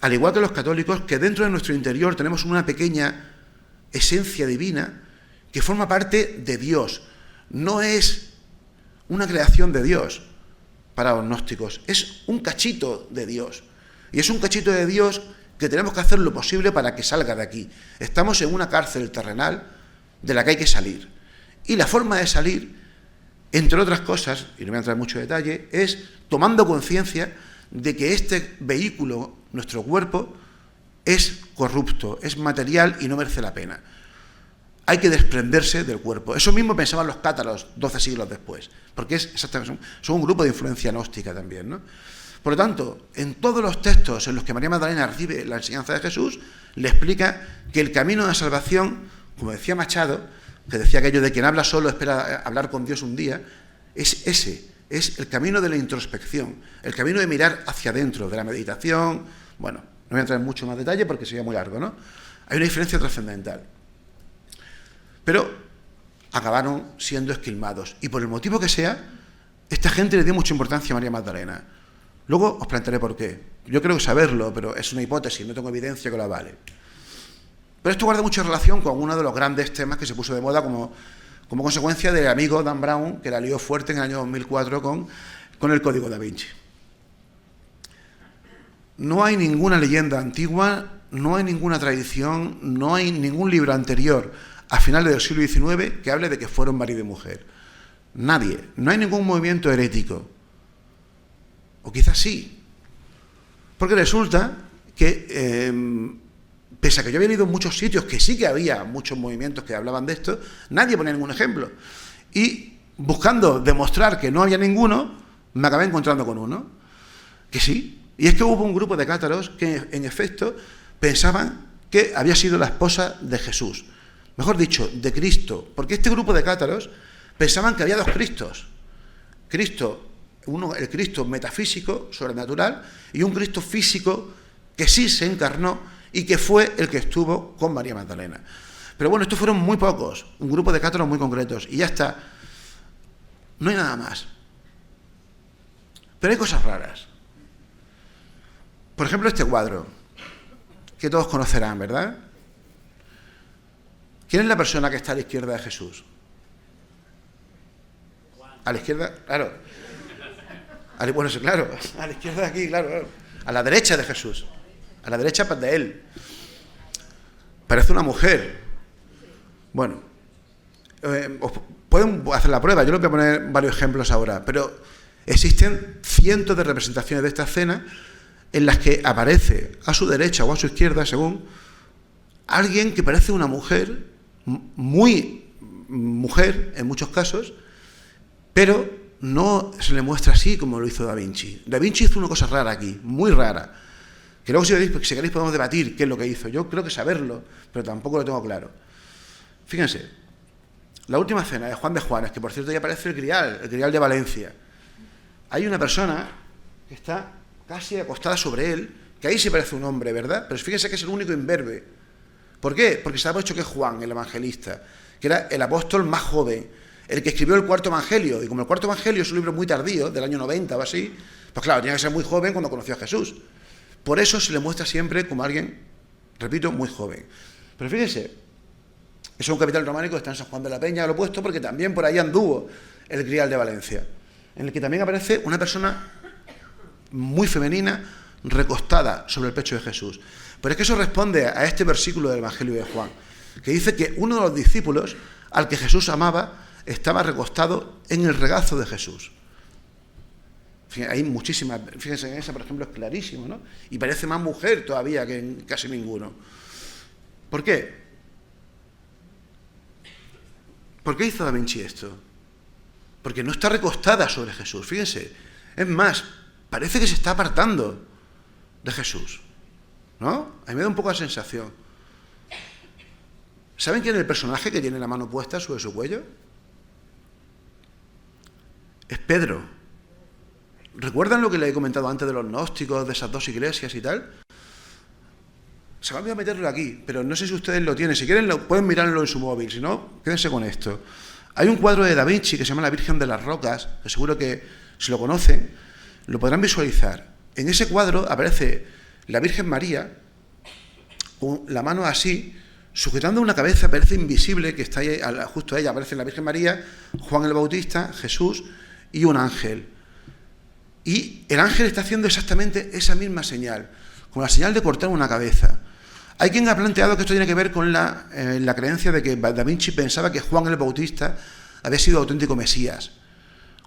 al igual que los católicos, que dentro de nuestro interior tenemos una pequeña esencia divina que forma parte de Dios. No es una creación de Dios para los gnósticos, es un cachito de Dios. Y es un cachito de Dios que tenemos que hacer lo posible para que salga de aquí. Estamos en una cárcel terrenal de la que hay que salir. Y la forma de salir, entre otras cosas, y no voy a entrar en mucho detalle, es tomando conciencia de que este vehículo, nuestro cuerpo, es corrupto, es material y no merece la pena. Hay que desprenderse del cuerpo. Eso mismo pensaban los cátaros 12 siglos después, porque es exactamente, son un grupo de influencia gnóstica también, ¿no? Por lo tanto, en todos los textos en los que María Magdalena recibe la enseñanza de Jesús, le explica que el camino de salvación, como decía Machado, que decía aquello de quien habla solo espera hablar con Dios un día, es ese, es el camino de la introspección, el camino de mirar hacia adentro, de la meditación. Bueno, no voy a entrar en mucho más detalle porque sería muy largo, ¿no? Hay una diferencia trascendental. Pero acabaron siendo esquilmados. Y por el motivo que sea, esta gente le dio mucha importancia a María Magdalena. Luego os plantearé por qué. Yo creo que saberlo, pero es una hipótesis, no tengo evidencia que lo avale. Pero esto guarda mucha relación con uno de los grandes temas que se puso de moda como consecuencia del amigo Dan Brown, que la lió fuerte en el año 2004 con el Código Da Vinci. No hay ninguna leyenda antigua, no hay ninguna tradición, no hay ningún libro anterior a finales del siglo XIX que hable de que fueron marido y mujer. Nadie. No hay ningún movimiento herético. O quizás sí. Porque resulta que, pese a que yo había leído en muchos sitios que sí que había muchos movimientos que hablaban de esto, nadie ponía ningún ejemplo. Y buscando demostrar que no había ninguno, me acabé encontrando con uno. Que sí. Y es que hubo un grupo de cátaros que, en efecto, pensaban que había sido la esposa de Jesús. Mejor dicho, de Cristo. Porque este grupo de cátaros pensaban que había dos Cristos. El Cristo metafísico, sobrenatural, y un Cristo físico que sí se encarnó y que fue el que estuvo con María Magdalena. Pero bueno, estos fueron muy pocos, un grupo de cátaros muy concretos, y ya está. No hay nada más. Pero hay cosas raras. Por ejemplo, este cuadro, que todos conocerán, ¿verdad? ¿Quién es la persona que está a la izquierda de Jesús? A la izquierda, claro. Bueno, sí, claro. A la izquierda de aquí, claro. A la derecha de Jesús. A la derecha de él. Parece una mujer. Bueno, pueden hacer la prueba. Yo les voy a poner varios ejemplos ahora. Pero existen cientos de representaciones de esta escena en las que aparece a su derecha o a su izquierda, según, alguien que parece una mujer, muy mujer en muchos casos, pero no se le muestra así como lo hizo Da Vinci. Da Vinci hizo una cosa rara aquí, muy rara, que luego si queréis podemos debatir qué es lo que hizo. Yo creo que saberlo, pero tampoco lo tengo claro. Fíjense, la última cena de Juan de Juanes, que por cierto ya aparece el grial de Valencia. Hay una persona que está casi acostada sobre él, que ahí sí parece un hombre, ¿verdad? Pero fíjense que es el único imberbe. ¿Por qué? Porque se ha dicho que es Juan, el evangelista, que era el apóstol más joven, el que escribió el cuarto evangelio. Y como el cuarto evangelio es un libro muy tardío, del año 90 o así, pues claro, tenía que ser muy joven cuando conoció a Jesús. Por eso se le muestra siempre como alguien, repito, muy joven. Pero fíjense, es un capital románico que está en San Juan de la Peña, lo he puesto porque también por ahí anduvo el grial de Valencia, en el que también aparece una persona muy femenina, recostada sobre el pecho de Jesús. Pero es que eso responde a este versículo del Evangelio de Juan, que dice que uno de los discípulos al que Jesús amaba estaba recostado en el regazo de Jesús. Hay muchísimas, fíjense, en esa por ejemplo es clarísimo, ¿no? Y parece más mujer todavía que en casi ninguno. ¿Por qué? ¿Por qué hizo Da Vinci esto? porque no está recostada sobre Jesús, fíjense. Es más, parece que se está apartando de Jesús, ¿no? A mí me da un poco la sensación. ¿Saben quién es el personaje que tiene la mano puesta sobre su cuello? Es Pedro. ¿Recuerdan lo que le he comentado antes de los gnósticos, de esas dos iglesias y tal? Se me ha olvidado meterlo aquí, pero no sé si ustedes lo tienen. Si quieren, pueden mirarlo en su móvil. Si no, quédense con esto. Hay un cuadro de Da Vinci que se llama La Virgen de las Rocas, que seguro que si lo conocen, lo podrán visualizar. En ese cuadro aparece la Virgen María, con la mano así, sujetando una cabeza, parece invisible, que está ahí, justo a ella aparece la Virgen María, Juan el Bautista, Jesús y un ángel. Y el ángel está haciendo exactamente esa misma señal, con la señal de cortar una cabeza. Hay quien ha planteado que esto tiene que ver con la creencia de que Da Vinci pensaba que Juan el Bautista había sido auténtico Mesías,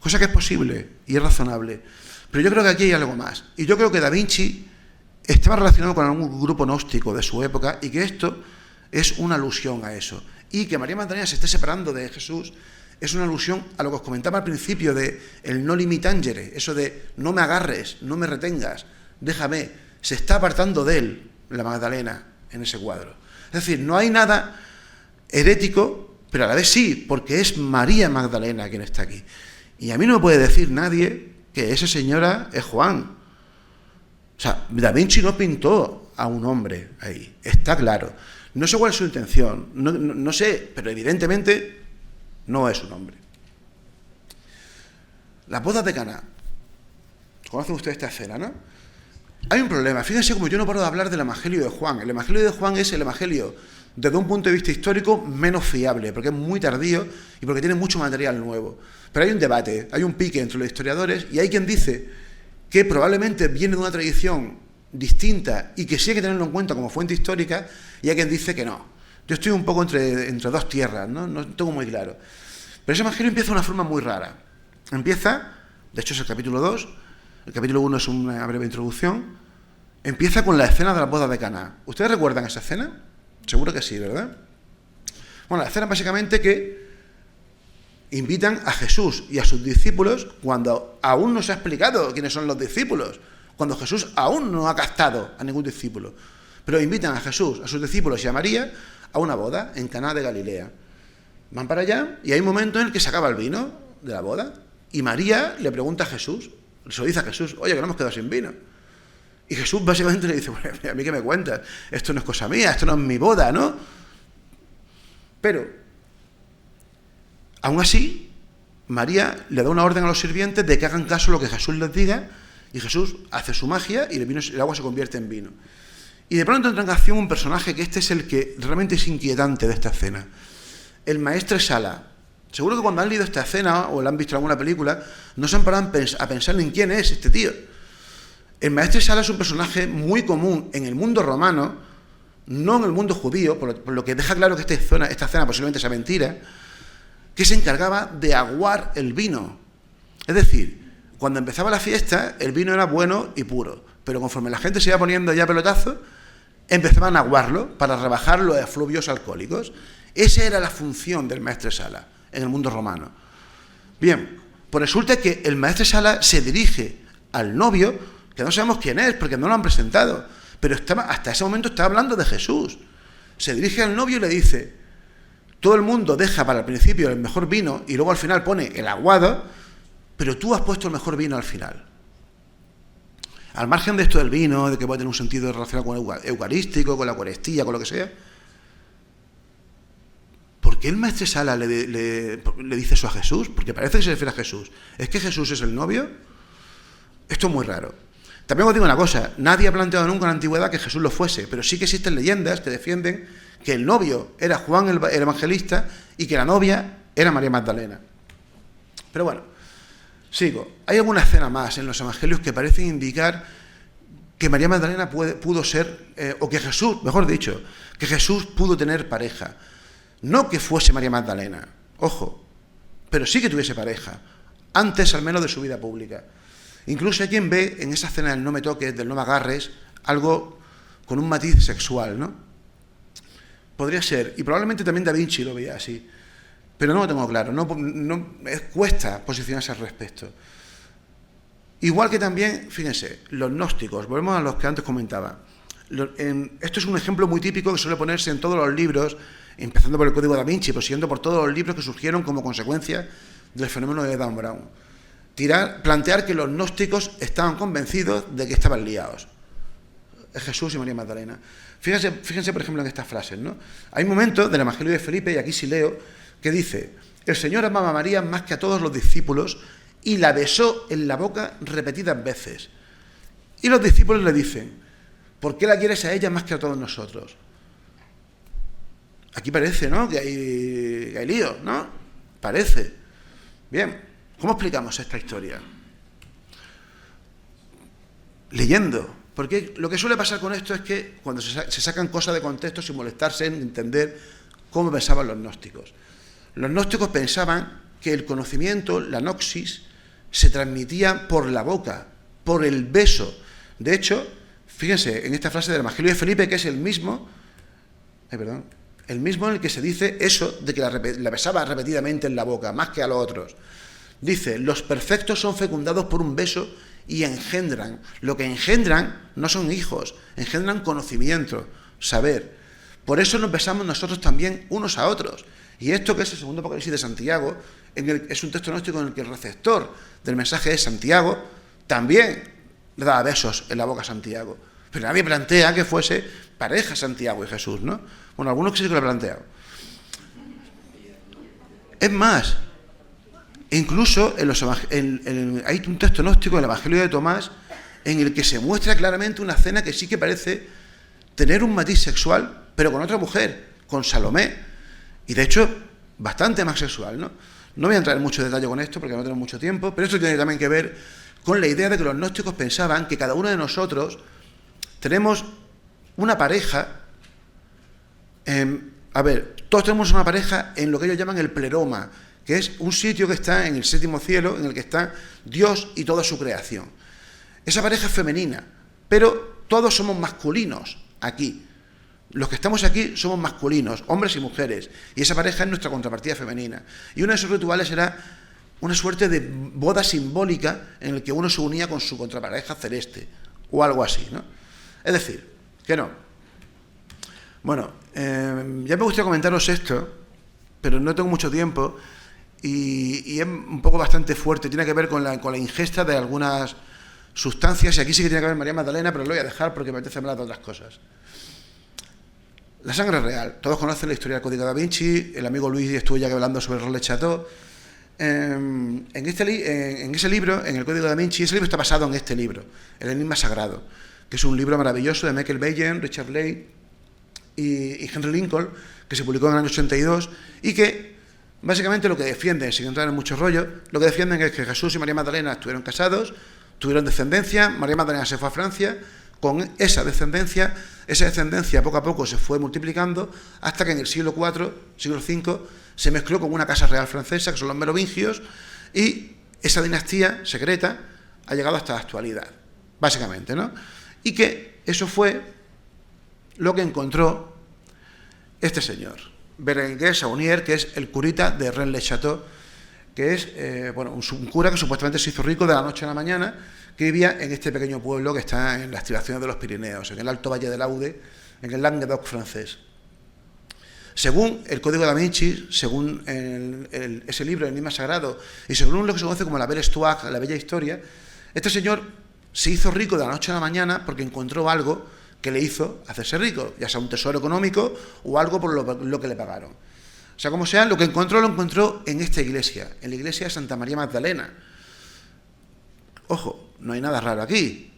cosa que es posible y es razonable. Pero yo creo que aquí hay algo más. Y yo creo que Da Vinci estaba relacionado con algún grupo gnóstico de su época y que esto es una alusión a eso. Y que María Magdalena se esté separando de Jesús es una alusión a lo que os comentaba al principio de el no limitangere, eso de no me agarres, no me retengas, déjame. Se está apartando de él, la Magdalena, en ese cuadro. Es decir, no hay nada herético, pero a la vez sí, porque es María Magdalena quien está aquí. Y a mí no me puede decir nadie que esa señora es Juan. O sea, Da Vinci no pintó a un hombre ahí, está claro. No sé cuál es su intención, no sé, pero evidentemente no es un hombre. Las bodas de Caná. ¿Conocen ustedes esta escena, no? Hay un problema. Fíjense como yo no paro de hablar del Evangelio de Juan. El Evangelio de Juan es el Evangelio, desde un punto de vista histórico, menos fiable, porque es muy tardío y porque tiene mucho material nuevo. Pero hay un debate, hay un pique entre los historiadores y hay quien dice que probablemente viene de una tradición distinta y que sí hay que tenerlo en cuenta como fuente histórica, y hay quien dice que no. Yo estoy un poco entre dos tierras, ¿no? No tengo muy claro. Pero ese Evangelio empieza de una forma muy rara. Empieza, de hecho es el capítulo 2, el capítulo 1 es una breve introducción, empieza con la escena de las bodas de Caná. ¿Ustedes recuerdan esa escena? Seguro que sí, ¿verdad? Bueno, la escena básicamente que invitan a Jesús y a sus discípulos cuando aún no se ha explicado quiénes son los discípulos, cuando Jesús aún no ha captado a ningún discípulo. Pero invitan a Jesús, a sus discípulos y a María a una boda en Caná de Galilea. Van para allá y hay un momento en el que se acaba el vino de la boda y María le pregunta a Jesús, se lo dice a Jesús, oye, que no hemos quedado sin vino. Y Jesús básicamente le dice, bueno, ¿a mí qué me cuentas? Esto no es cosa mía, esto no es mi boda, ¿no? Pero, aún así, María le da una orden a los sirvientes de que hagan caso a lo que Jesús les diga, y Jesús hace su magia y el agua se convierte en vino. Y de pronto entra en acción un personaje que este es el que realmente es inquietante de esta escena. El maestre Sala. Seguro que cuando han leído esta escena o la han visto en alguna película, no se han parado a pensar en quién es este tío. El maestre Sala es un personaje muy común en el mundo romano, no en el mundo judío, por lo que deja claro que esta escena posiblemente sea mentira, que se encargaba de aguar el vino. Es decir, cuando empezaba la fiesta, el vino era bueno y puro, pero conforme la gente se iba poniendo ya pelotazo, empezaban a aguarlo para rebajar los efluvios alcohólicos. Esa era la función del maestre Sala en el mundo romano. Bien, pues resulta que el maestre Sala se dirige al novio, que no sabemos quién es, porque no lo han presentado, pero hasta ese momento estaba hablando de Jesús. Se dirige al novio y le dice, todo el mundo deja para el principio el mejor vino y luego al final pone el aguado, pero tú has puesto el mejor vino al final. Al margen de esto del vino, de que puede tener un sentido relacionado con el eucarístico, con la Eucaristía, con lo que sea, ¿por qué el maestre Sala le dice eso a Jesús? Porque parece que se refiere a Jesús. ¿Es que Jesús es el novio? Esto es muy raro. También os digo una cosa, nadie ha planteado nunca en la antigüedad que Jesús lo fuese, pero sí que existen leyendas que defienden que el novio era Juan el Evangelista y que la novia era María Magdalena. Pero bueno, sigo. Hay alguna escena más en los evangelios que parecen indicar que María Magdalena pudo ser, o que Jesús, mejor dicho, que Jesús pudo tener pareja. No que fuese María Magdalena, ojo, pero sí que tuviese pareja, antes al menos de su vida pública. Incluso hay quien ve en esa escena del no me toques, del no me agarres, algo con un matiz sexual, ¿no? Podría ser, y probablemente también Da Vinci lo veía así. pero no lo tengo claro, cuesta posicionarse al respecto. Igual que también, fíjense, los gnósticos, volvemos a los que antes comentaba. Esto es un ejemplo muy típico que suele ponerse en todos los libros, empezando por el Código Da Vinci, pero siguiendo por todos los libros que surgieron como consecuencia del fenómeno de Dan Brown. Plantear que los gnósticos estaban convencidos de que estaban liados. Jesús y María Magdalena. Fíjense, por ejemplo, en estas frases, ¿no? Hay momentos del Evangelio de Felipe, y aquí sí leo, que dice: el Señor amaba a María más que a todos los discípulos y la besó en la boca repetidas veces. Y los discípulos le dicen: ¿por qué la quieres a ella más que a todos nosotros? Aquí parece, ¿no?, que hay lío, ¿no? Parece. Bien, ¿cómo explicamos esta historia? Leyendo. Porque lo que suele pasar con esto es que cuando se sacan cosas de contexto sin molestarse en entender cómo pensaban los gnósticos. Los gnósticos pensaban que el conocimiento, la gnosis, se transmitía por la boca, por el beso. De hecho, fíjense en esta frase del Evangelio de Felipe, que es el mismo en el que se dice eso de que la besaba repetidamente en la boca, más que a los otros. Dice: los perfectos son fecundados por un beso y engendran. Lo que engendran no son hijos, engendran conocimiento, saber. Por eso nos besamos nosotros también unos a otros. Y esto, que es el segundo Apocalipsis de Santiago, es un texto gnóstico en el que el receptor del mensaje de Santiago también le daba besos en la boca a Santiago. Pero nadie plantea que fuese pareja Santiago y Jesús, ¿no? Bueno, algunos sí que lo han planteado. Es más, incluso hay un texto gnóstico en el Evangelio de Tomás en el que se muestra claramente una escena que sí que parece tener un matiz sexual, pero con otra mujer, con Salomé, y de hecho bastante más sexual, ¿no? No voy a entrar en mucho detalle con esto porque no tengo mucho tiempo, pero esto tiene también que ver con la idea de que los gnósticos pensaban que cada uno de nosotros tenemos una pareja. Todos tenemos una pareja en lo que ellos llaman el pleroma, que es un sitio que está en el séptimo cielo, en el que está Dios y toda su creación. Esa pareja es femenina, pero todos somos masculinos aquí. Los que estamos aquí somos masculinos, hombres y mujeres, y esa pareja es nuestra contrapartida femenina. Y uno de esos rituales era una suerte de boda simbólica en el que uno se unía con su contrapareja celeste, o algo así, ¿no? Es decir, que no. Bueno, ya me gustaría comentaros esto, pero no tengo mucho tiempo, y es un poco bastante fuerte, tiene que ver con la ingesta de algunas sustancias, y aquí sí que tiene que ver María Magdalena, pero lo voy a dejar porque me apetece hablar de otras cosas. La sangre real. Todos conocen la historia del Código Da Vinci, el amigo Luis estuvo ya hablando sobre el rol de Chateau. En ese libro, en el Código Da Vinci, ese libro está basado en este libro, El Enigma Sagrado, que es un libro maravilloso de Michael Bayen, Richard Leigh y Henry Lincoln, que se publicó en el año 82, y que básicamente lo que defienden, sin entrar en mucho rollo, lo que defienden es que Jesús y María Magdalena estuvieron casados, tuvieron descendencia, María Magdalena se fue a Francia, con esa descendencia poco a poco se fue multiplicando hasta que en el siglo IV, siglo V, se mezcló con una casa real francesa, que son los merovingios, y esa dinastía secreta ha llegado hasta la actualidad, básicamente, ¿no? Y que eso fue lo que encontró este señor, Berenguer Saunier, que es el curita de Rennes-le-Château, que es un cura que supuestamente se hizo rico de la noche a la mañana, que vivía en este pequeño pueblo que está en las estribaciones de los Pirineos, en el Alto Valle del Aude, en el Languedoc francés. Según el Código Da Vinci, según ese libro, El Enigma Sagrado, y según lo que se conoce como la Belle Histoire, la Bella Historia, este señor se hizo rico de la noche a la mañana porque encontró algo que le hizo hacerse rico, ya sea un tesoro económico o algo por lo que le pagaron. O sea, como sea, lo encontró en esta iglesia, en la iglesia de Santa María Magdalena. Ojo, no hay nada raro aquí.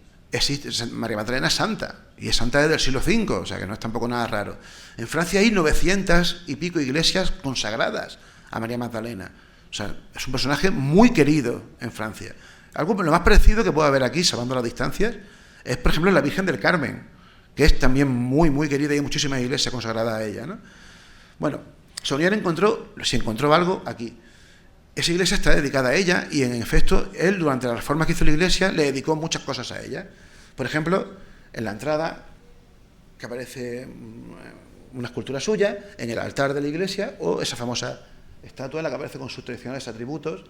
María Magdalena es santa, y es santa desde el siglo V, o sea que no es tampoco nada raro. En Francia hay 900 y pico iglesias consagradas a María Magdalena. O sea, es un personaje muy querido en Francia. Lo más parecido que puede haber aquí, salvando las distancias, es, por ejemplo, la Virgen del Carmen, que es también muy, muy querida y hay muchísimas iglesias consagradas a ella, ¿no? Bueno, Saunier encontró algo aquí. Esa iglesia está dedicada a ella y, en efecto, él, durante la reforma que hizo la iglesia, le dedicó muchas cosas a ella. Por ejemplo, en la entrada, que aparece una escultura suya, en el altar de la iglesia, o esa famosa estatua en la que aparece con sus tradicionales atributos,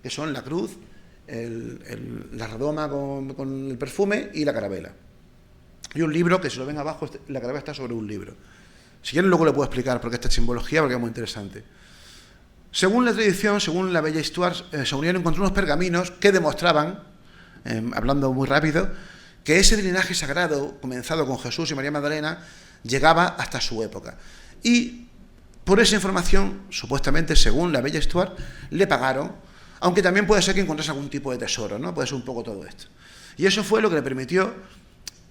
que son la cruz, la redoma con el perfume y la carabela. Y un libro que, si lo ven abajo, la carabela está sobre un libro. Si quieren, luego le puedo explicar por qué esta simbología, porque es muy interesante. Según la tradición, según la bella Histoire, Saunier encontró unos pergaminos que demostraban, hablando muy rápido, que ese linaje sagrado, comenzado con Jesús y María Magdalena, llegaba hasta su época. Y por esa información, supuestamente, según la bella Histoire, le pagaron, aunque también puede ser que encontrase algún tipo de tesoro, ¿no? Puede ser un poco todo esto. Y eso fue lo que le permitió,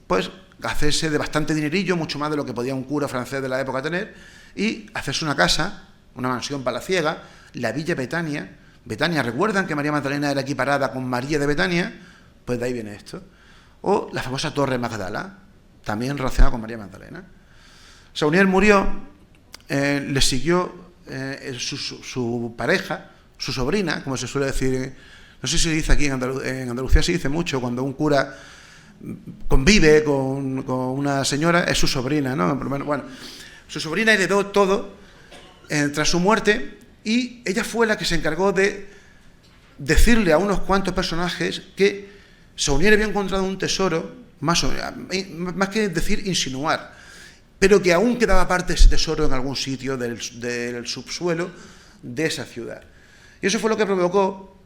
pues, hacerse de bastante dinerillo, mucho más de lo que podía un cura francés de la época tener, y hacerse una casa, una mansión palaciega, la Villa Betania. Betania, ¿recuerdan que María Magdalena era equiparada con María de Betania? Pues de ahí viene esto. O la famosa Torre Magdala, también relacionada con María Magdalena. Saunier murió, le siguió su pareja, su sobrina, como se suele decir, no sé si se dice aquí en Andalucía se dice mucho, cuando un cura convive con una señora, es su sobrina, ¿no? Bueno, su sobrina heredó todo tras su muerte, y ella fue la que se encargó de decirle a unos cuantos personajes que Saunier había encontrado un tesoro, más que decir, insinuar, pero que aún quedaba parte de ese tesoro en algún sitio del subsuelo de esa ciudad. Y eso fue lo que provocó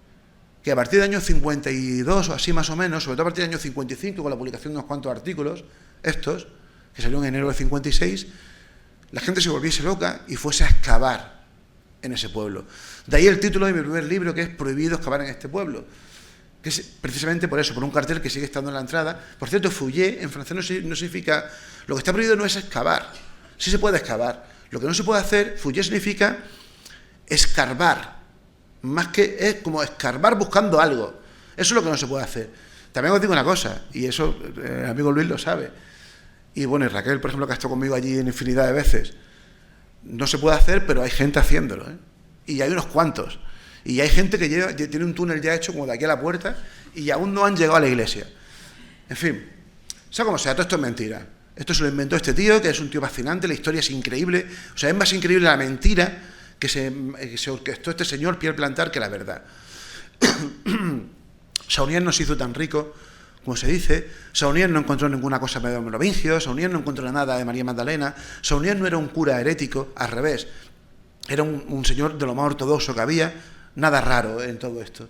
que a partir del año 52 o así más o menos, sobre todo a partir del año 55, con la publicación de unos cuantos artículos, estos, que salieron en enero del 56, la gente se volviese loca y fuese a excavar en ese pueblo. De ahí el título de mi primer libro, que es Prohibido excavar en este pueblo, que es precisamente por eso, por un cartel que sigue estando en la entrada. Por cierto, fouiller en francés no significa, lo que está prohibido no es excavar, sí se puede excavar. Lo que no se puede hacer, fouiller significa escarbar, más que es como escarbar buscando algo. Eso es lo que no se puede hacer. También os digo una cosa, y eso el amigo Luis lo sabe, y bueno, y Raquel, por ejemplo, que ha estado conmigo allí en infinidad de veces. No se puede hacer, pero hay gente haciéndolo, ¿eh? Y hay unos cuantos. Y hay gente que tiene un túnel ya hecho como de aquí a la puerta y aún no han llegado a la iglesia. En fin, sea como sea, todo esto es mentira. Esto se lo inventó este tío, que es un tío fascinante, la historia es increíble. O sea, es más increíble la mentira que se orquestó este señor Pierre Plantard que la verdad. Saunier no se hizo tan rico, como se dice. Saunier no encontró ninguna cosa de Merovingio, Saunier no encontró nada de María Magdalena, Saunier no era un cura herético, al revés. Era un señor de lo más ortodoxo que había, nada raro en todo esto.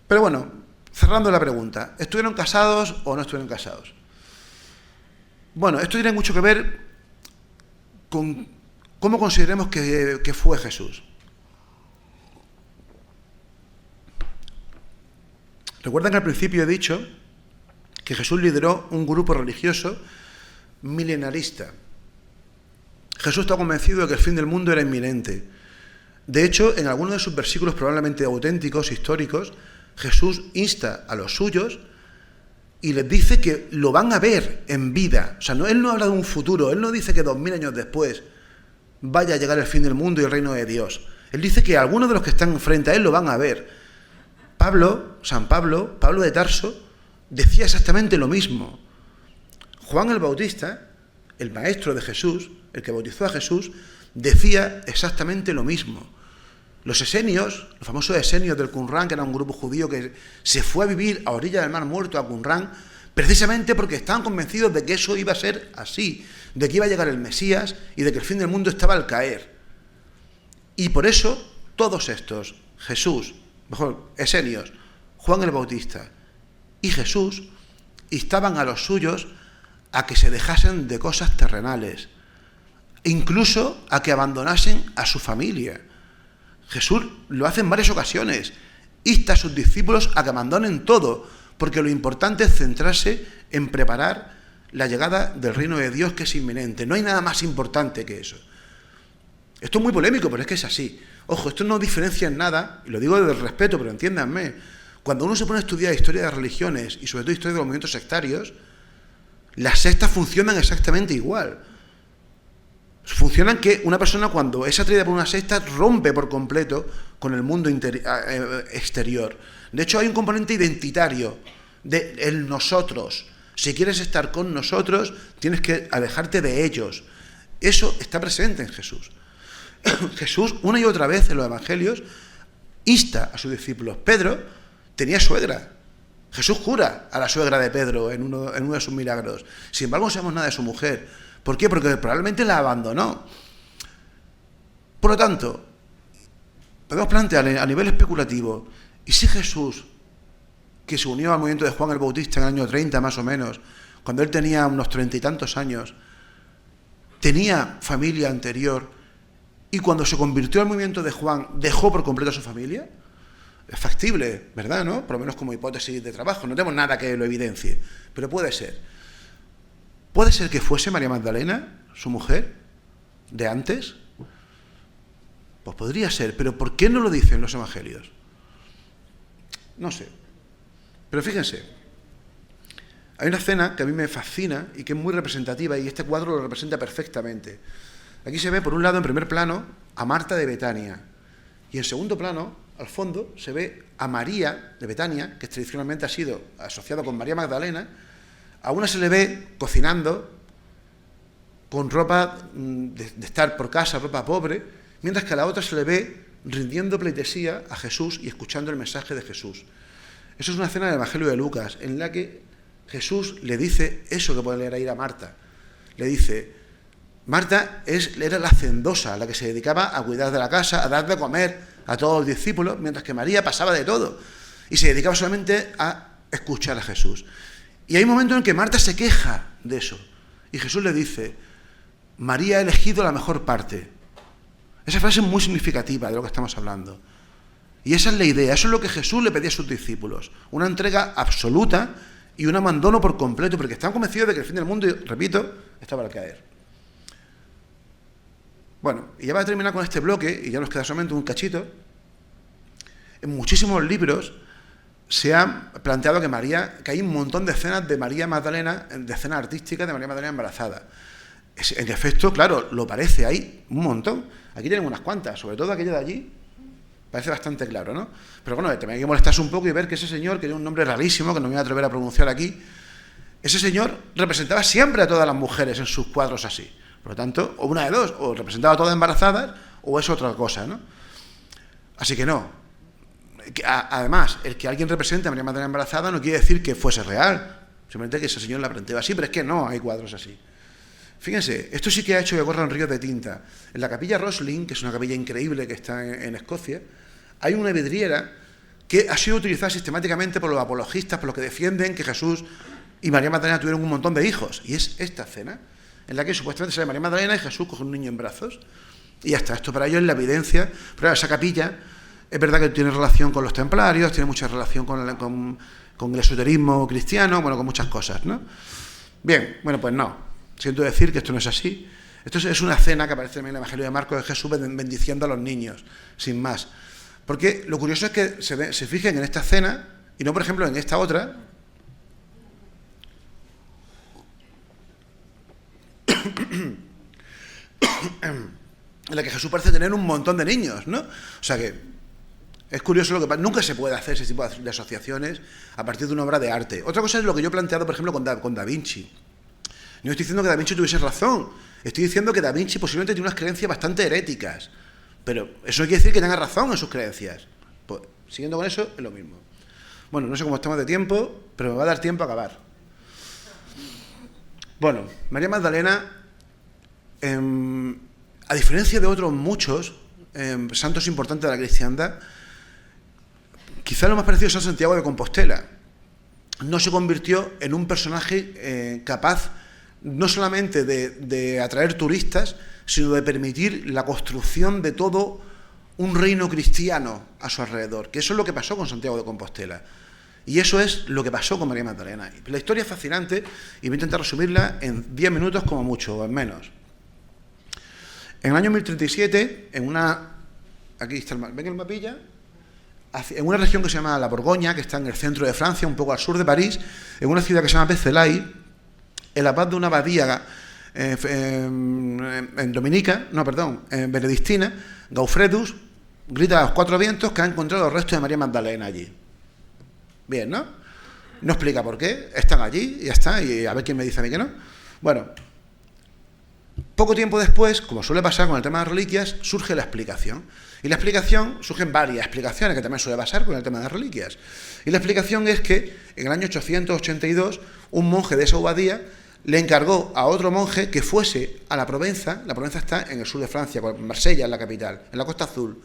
Pero bueno, cerrando la pregunta, ¿estuvieron casados o no estuvieron casados? Bueno, esto tiene mucho que ver con cómo consideremos que fue Jesús. Recuerdan que al principio he dicho que Jesús lideró un grupo religioso milenarista. Jesús estaba convencido de que el fin del mundo era inminente. De hecho, en algunos de sus versículos probablemente auténticos, históricos, Jesús insta a los suyos y les dice que lo van a ver en vida. O sea, él no habla de un futuro, él no dice que 2000 años después vaya a llegar el fin del mundo y el reino de Dios. Él dice que algunos de los que están frente a él lo van a ver. San Pablo de Tarso, decía exactamente lo mismo. Juan el Bautista, el maestro de Jesús, el que bautizó a Jesús, decía exactamente lo mismo. Los esenios, los famosos esenios del Qumran, que era un grupo judío que se fue a vivir a orilla del Mar Muerto, a Qumran, precisamente porque estaban convencidos de que eso iba a ser así, de que iba a llegar el Mesías y de que el fin del mundo estaba al caer. Y por eso todos estos, Jesús, esenios, Juan el Bautista y Jesús, instaban a los suyos a que se dejasen de cosas terrenales, incluso a que abandonasen a su familia. Jesús lo hace en varias ocasiones, insta a sus discípulos a que abandonen todo, porque lo importante es centrarse en preparar la llegada del reino de Dios, que es inminente. No hay nada más importante que eso. Esto es muy polémico, pero es que es así. Ojo, esto no diferencia en nada, y lo digo desde el respeto, pero entiéndanme, cuando uno se pone a estudiar historia de religiones y sobre todo historia de los movimientos sectarios, las sectas funcionan exactamente igual. Funcionan que una persona, cuando es atraída por una secta, rompe por completo con el mundo exterior. De hecho, hay un componente identitario de el nosotros. Si quieres estar con nosotros, tienes que alejarte de ellos. Eso está presente en Jesús. Jesús, una y otra vez en los evangelios, insta a sus discípulos. Pedro tenía suegra. Jesús cura a la suegra de Pedro en uno de sus milagros. Sin embargo, no sabemos nada de su mujer. ¿Por qué? Porque probablemente la abandonó. Por lo tanto, podemos plantear a nivel especulativo, ¿y si Jesús, que se unió al movimiento de Juan el Bautista en el año 30 más o menos, cuando él tenía unos 30 y tantos años, tenía familia anterior y cuando se convirtió al movimiento de Juan dejó por completo a su familia? Es factible, ¿verdad? ¿No? Por lo menos como hipótesis de trabajo. No tenemos nada que lo evidencie, pero puede ser. ¿Puede ser que fuese María Magdalena, su mujer, de antes? Pues podría ser, pero ¿por qué no lo dicen los evangelios? No sé. Pero fíjense, hay una escena que a mí me fascina y que es muy representativa, y este cuadro lo representa perfectamente. Aquí se ve, por un lado, en primer plano, a Marta de Betania, y en segundo plano, al fondo, se ve a María de Betania, que tradicionalmente ha sido asociada con María Magdalena. A una se le ve cocinando con ropa de estar por casa, ropa pobre, mientras que a la otra se le ve rindiendo pleitesía a Jesús y escuchando el mensaje de Jesús. Eso es una escena del Evangelio de Lucas, en la que Jesús le dice eso que puede leer ahí a Marta. Le dice, Marta era la hacendosa, la que se dedicaba a cuidar de la casa, a dar de comer a todos los discípulos, mientras que María pasaba de todo y se dedicaba solamente a escuchar a Jesús. Y hay un momento en que Marta se queja de eso y Jesús le dice, María ha elegido la mejor parte. Esa frase es muy significativa de lo que estamos hablando. Y esa es la idea, eso es lo que Jesús le pedía a sus discípulos, una entrega absoluta y un abandono por completo, porque están convencidos de que el fin del mundo, y repito, estaba al caer. Bueno, y ya para terminar con este bloque, y ya nos queda solamente un cachito, en muchísimos libros se ha planteado que hay un montón de escenas de María Magdalena, de escenas artísticas de María Magdalena embarazada. En efecto, claro, lo parece, hay un montón. Aquí tenemos unas cuantas, sobre todo aquella de allí, parece bastante claro, ¿no? Pero bueno, también hay que molestarse un poco y ver que ese señor, que tiene un nombre rarísimo, que no me voy a atrever a pronunciar aquí, ese señor representaba siempre a todas las mujeres en sus cuadros así. Por lo tanto, o una de dos, o representaba a todas embarazadas, o es otra cosa, ¿no? Así que no. Además, el que alguien represente a María Magdalena embarazada no quiere decir que fuese real, simplemente que ese señor la planteaba así, pero es que no hay cuadros así. Fíjense, esto sí que ha hecho que corran ríos de tinta. En la capilla Rosslyn, que es una capilla increíble que está en Escocia, hay una vidriera que ha sido utilizada sistemáticamente por los apologistas, por los que defienden que Jesús y María Magdalena tuvieron un montón de hijos. Y es esta escena, en la que supuestamente sale María Magdalena y Jesús coge un niño en brazos. Y ya está, esto para ellos es la evidencia. Pero esa capilla es verdad que tiene relación con los templarios, tiene mucha relación con el esoterismo cristiano, bueno, con muchas cosas, ¿no? Bien, bueno, pues no. Siento decir que esto no es así. Esto es una escena que aparece en el Evangelio de Marcos de Jesús bendiciendo a los niños, sin más. Porque lo curioso es que se fijen en esta escena y no, por ejemplo, en esta otra, en la que Jesús parece tener un montón de niños, ¿no? O sea que es curioso lo que pasa. Nunca se puede hacer ese tipo de asociaciones a partir de una obra de arte. Otra cosa es lo que yo he planteado, por ejemplo, con Da Vinci. No estoy diciendo que Da Vinci tuviese razón, estoy diciendo que Da Vinci posiblemente tiene unas creencias bastante heréticas, pero eso no quiere decir que tenga razón en sus creencias. Pues, siguiendo con eso, es lo mismo. Bueno, no sé cómo estamos de tiempo, pero me va a dar tiempo a acabar. Bueno, María Magdalena, a diferencia de otros muchos santos importantes de la cristiandad, quizá lo más parecido es San Santiago de Compostela. No se convirtió en un personaje capaz no solamente de atraer turistas, sino de permitir la construcción de todo un reino cristiano a su alrededor, que eso es lo que pasó con Santiago de Compostela. Y eso es lo que pasó con María Magdalena. La historia es fascinante y voy a intentar resumirla en 10 minutos como mucho, o en menos. En el año 1037, aquí está ¿ven el mapilla? En una región que se llama la Borgoña, que está en el centro de Francia, un poco al sur de París, en una ciudad que se llama Vézelay, el abad de una abadía benedictina, Gaufredus, grita a los 4 vientos que ha encontrado los restos de María Magdalena allí. Bien, ¿no? No explica por qué, están allí y ya está, y a ver quién me dice a mí que no. Bueno, Poco tiempo después, como suele pasar con el tema de las reliquias, surge la explicación. Y la explicación, surgen varias explicaciones que también suele pasar con el tema de las reliquias. Y la explicación es que en el año 882 un monje de esa abadía le encargó a otro monje que fuese a la Provenza está en el sur de Francia, Marsella es la capital, en la Costa Azul,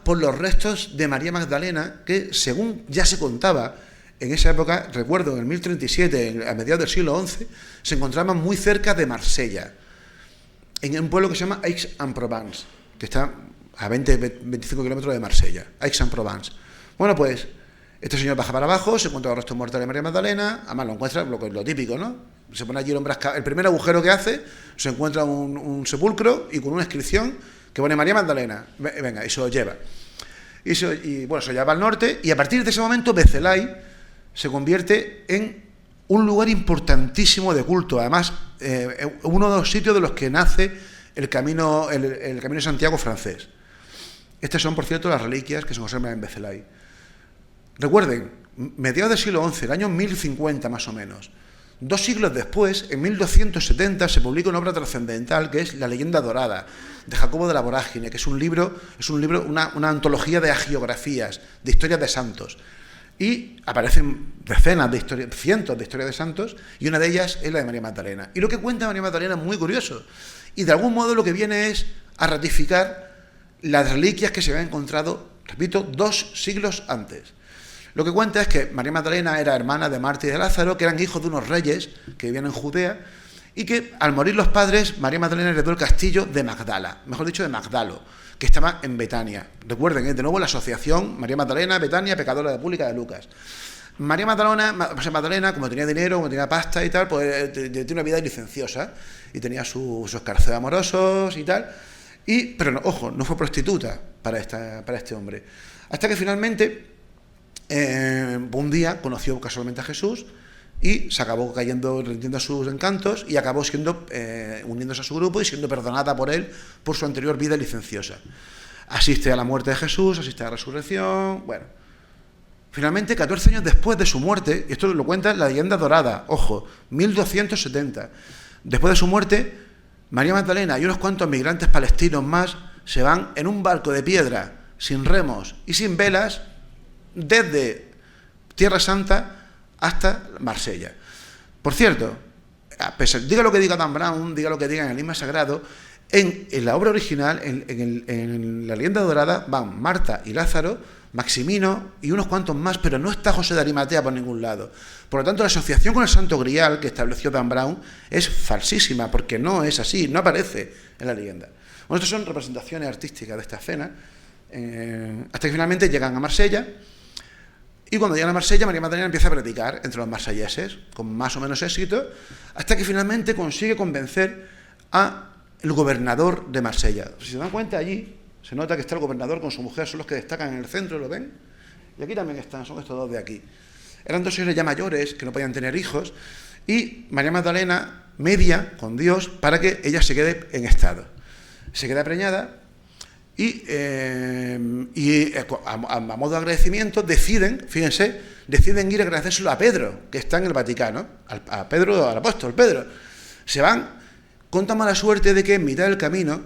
por los restos de María Magdalena, que según ya se contaba en esa época, recuerdo en el 1037, a mediados del siglo XI, se encontraban muy cerca de Marsella, en un pueblo que se llama Aix-en-Provence, que está a 20-25 kilómetros de Marsella, Aix-en-Provence. Bueno, pues este señor baja para abajo, se encuentra los restos mortales de María Magdalena, además lo encuentra lo típico, ¿no? Se pone allí el primer agujero que hace, se encuentra un sepulcro y con una inscripción que pone María Magdalena, venga, y se lo lleva. Y bueno, se lleva al norte, y a partir de ese momento Becelay se convierte en un lugar importantísimo de culto, además uno de los sitios de los que nace el camino de Santiago francés. Estas son, por cierto, las reliquias que se conservan en Becelay. Recuerden, mediados del siglo XI, el año 1050 más o menos. 2 siglos después, en 1270, se publica una obra trascendental que es La leyenda dorada, de Jacobo de la Vorágine, que es un libro, una antología de hagiografías, de historias de santos. Y aparecen cientos de historias de santos, y una de ellas es la de María Magdalena. Y lo que cuenta María Magdalena es muy curioso, y de algún modo lo que viene es a ratificar las reliquias que se habían encontrado, repito, 2 siglos antes. Lo que cuenta es que María Magdalena era hermana de Marta y de Lázaro, que eran hijos de unos reyes que vivían en Judea, y que al morir los padres, María Magdalena heredó el castillo de Magdala, mejor dicho de Magdalo, que estaba en Betania. Recuerden, de nuevo la asociación María Magdalena, Betania, pecadora de Pública de Lucas. María Magdalena, como tenía dinero, como tenía pasta y tal, pues tenía una vida licenciosa, y tenía sus escarceos amorosos y tal, pero no, ojo, no fue prostituta para este hombre. Hasta que finalmente un día conoció casualmente a Jesús y se acabó rindiendo a sus encantos y acabó uniéndose a su grupo y siendo perdonada por él por su anterior vida licenciosa. Asiste a la muerte de Jesús, asiste a la resurrección, bueno. Finalmente, 14 años después de su muerte, y esto lo cuenta la leyenda dorada, ojo, 1270, después de su muerte, María Magdalena y unos cuantos migrantes palestinos más se van en un barco de piedra, sin remos y sin velas, desde Tierra Santa hasta Marsella. Por cierto, diga lo que diga Dan Brown, diga lo que diga en el Enigma Sagrado, en la obra original, en la leyenda dorada, van Marta y Lázaro, Maximino y unos cuantos más, pero no está José de Arimatea por ningún lado. Por lo tanto, la asociación con el Santo Grial que estableció Dan Brown es falsísima, porque no es así, no aparece en la leyenda. Bueno, estas son representaciones artísticas de esta escena, hasta que finalmente llegan a Marsella. Y cuando llegan a Marsella, María Magdalena empieza a predicar entre los marselleses, con más o menos éxito, hasta que finalmente consigue convencer al gobernador de Marsella. Si se dan cuenta, allí se nota que está el gobernador con su mujer, son los que destacan en el centro, ¿lo ven? Y aquí también están, son estos dos de aquí. Eran 2 señores ya mayores, que no podían tener hijos, y María Magdalena media con Dios para que ella se quede en estado. Se queda preñada, y a modo de agradecimiento deciden ir a agradecérselo a Pedro, que está en el Vaticano, a Pedro, al apóstol Pedro. Se van con tan mala suerte de que en mitad del camino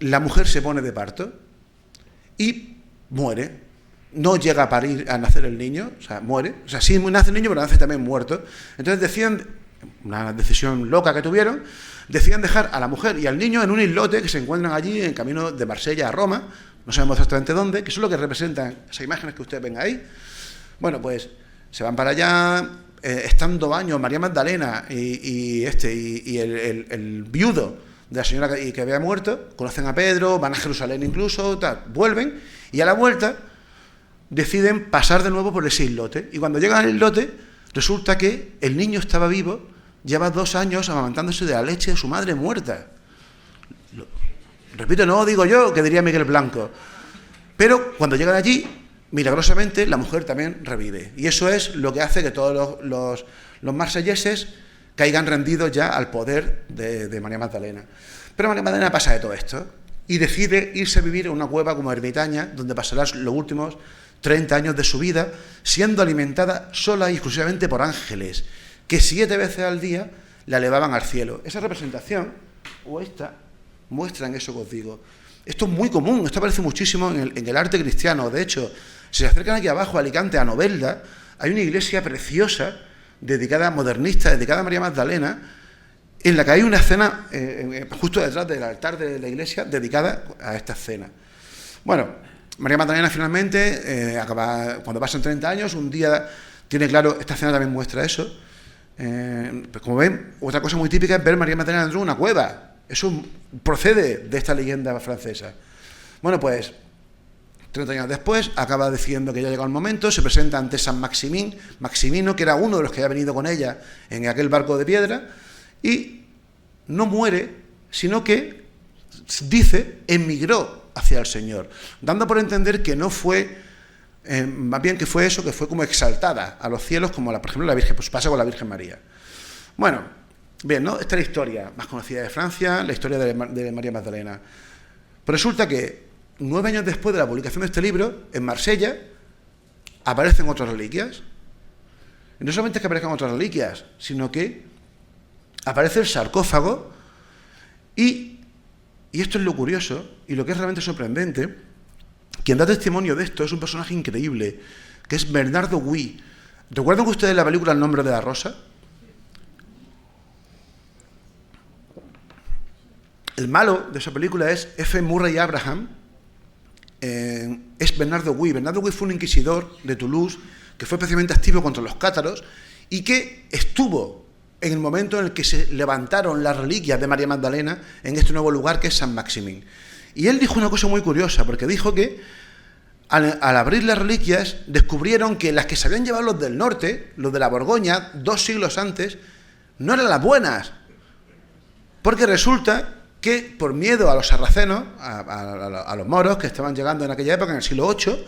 la mujer se pone de parto y muere. No llega a nacer el niño, o sea, muere. O sea, sí nace el niño, pero nace también muerto. Entonces deciden, una decisión loca que tuvieron, deciden dejar a la mujer y al niño en un islote que se encuentran allí en camino de Marsella a Roma, no sabemos exactamente dónde, que eso es lo que representan esas imágenes que ustedes ven ahí. Bueno, pues se van para allá, estando baños María Magdalena y el viudo de la señora que había muerto, conocen a Pedro, van a Jerusalén incluso, tal, vuelven, y a la vuelta deciden pasar de nuevo por ese islote. Y cuando llegan al islote, resulta que el niño estaba vivo, lleva 2 años amamantándose de la leche de su madre muerta. Repito, no digo yo, que diría Miguel Blanco. Pero cuando llegan allí, milagrosamente, la mujer también revive. Y eso es lo que hace que todos los marselleses caigan rendidos ya al poder de María Magdalena. Pero María Magdalena pasa de todo esto y decide irse a vivir en una cueva como ermitaña, donde pasará los últimos 30 años de su vida, siendo alimentada sola y exclusivamente por ángeles, que 7 veces al día la elevaban al cielo. Esa representación o esta muestran eso que os digo. Esto es muy común, esto aparece muchísimo en el arte cristiano. De hecho, si se acercan aquí abajo a Alicante, a Novelda, hay una iglesia preciosa, dedicada, modernista, dedicada a María Magdalena, en la que hay una escena justo detrás del altar de la iglesia dedicada a esta escena. Bueno, María Magdalena finalmente, cuando pasan 30 años, un día tiene claro, esta escena también muestra eso. Pues como ven, otra cosa muy típica es ver a María Magdalena dentro de una cueva. Eso procede de esta leyenda francesa. Bueno, pues 30 años después acaba decidiendo que ya ha llegado el momento, se presenta ante San Maximino, que era uno de los que había venido con ella en aquel barco de piedra, y no muere, sino que, dice, emigró hacia el Señor, dando por entender que no fue, más bien que fue eso, que fue como exaltada a los cielos, como por ejemplo la Virgen, pues pasa con la Virgen María. Bueno, bien, ¿no? Esta es la historia más conocida de Francia, la historia de María Magdalena. Pero resulta que 9 años después de la publicación de este libro, en Marsella, aparecen otras reliquias. Y no solamente es que aparezcan otras reliquias, sino que aparece el sarcófago y esto es lo curioso y lo que es realmente sorprendente. Quien da testimonio de esto es un personaje increíble, que es Bernardo Guy. ¿Recuerdan ustedes la película El nombre de la rosa? El malo de esa película es F. Murray Abraham, es Bernardo Guy. Bernardo Guy fue un inquisidor de Toulouse que fue especialmente activo contra los cátaros y que estuvo en el momento en el que se levantaron las reliquias de María Magdalena en este nuevo lugar que es San Maximín. Y él dijo una cosa muy curiosa, porque dijo que al abrir las reliquias descubrieron que las que se habían llevado los del norte, los de la Borgoña, 2 siglos antes, no eran las buenas, porque resulta que por miedo a los sarracenos, a los moros que estaban llegando en aquella época, en el siglo VIII,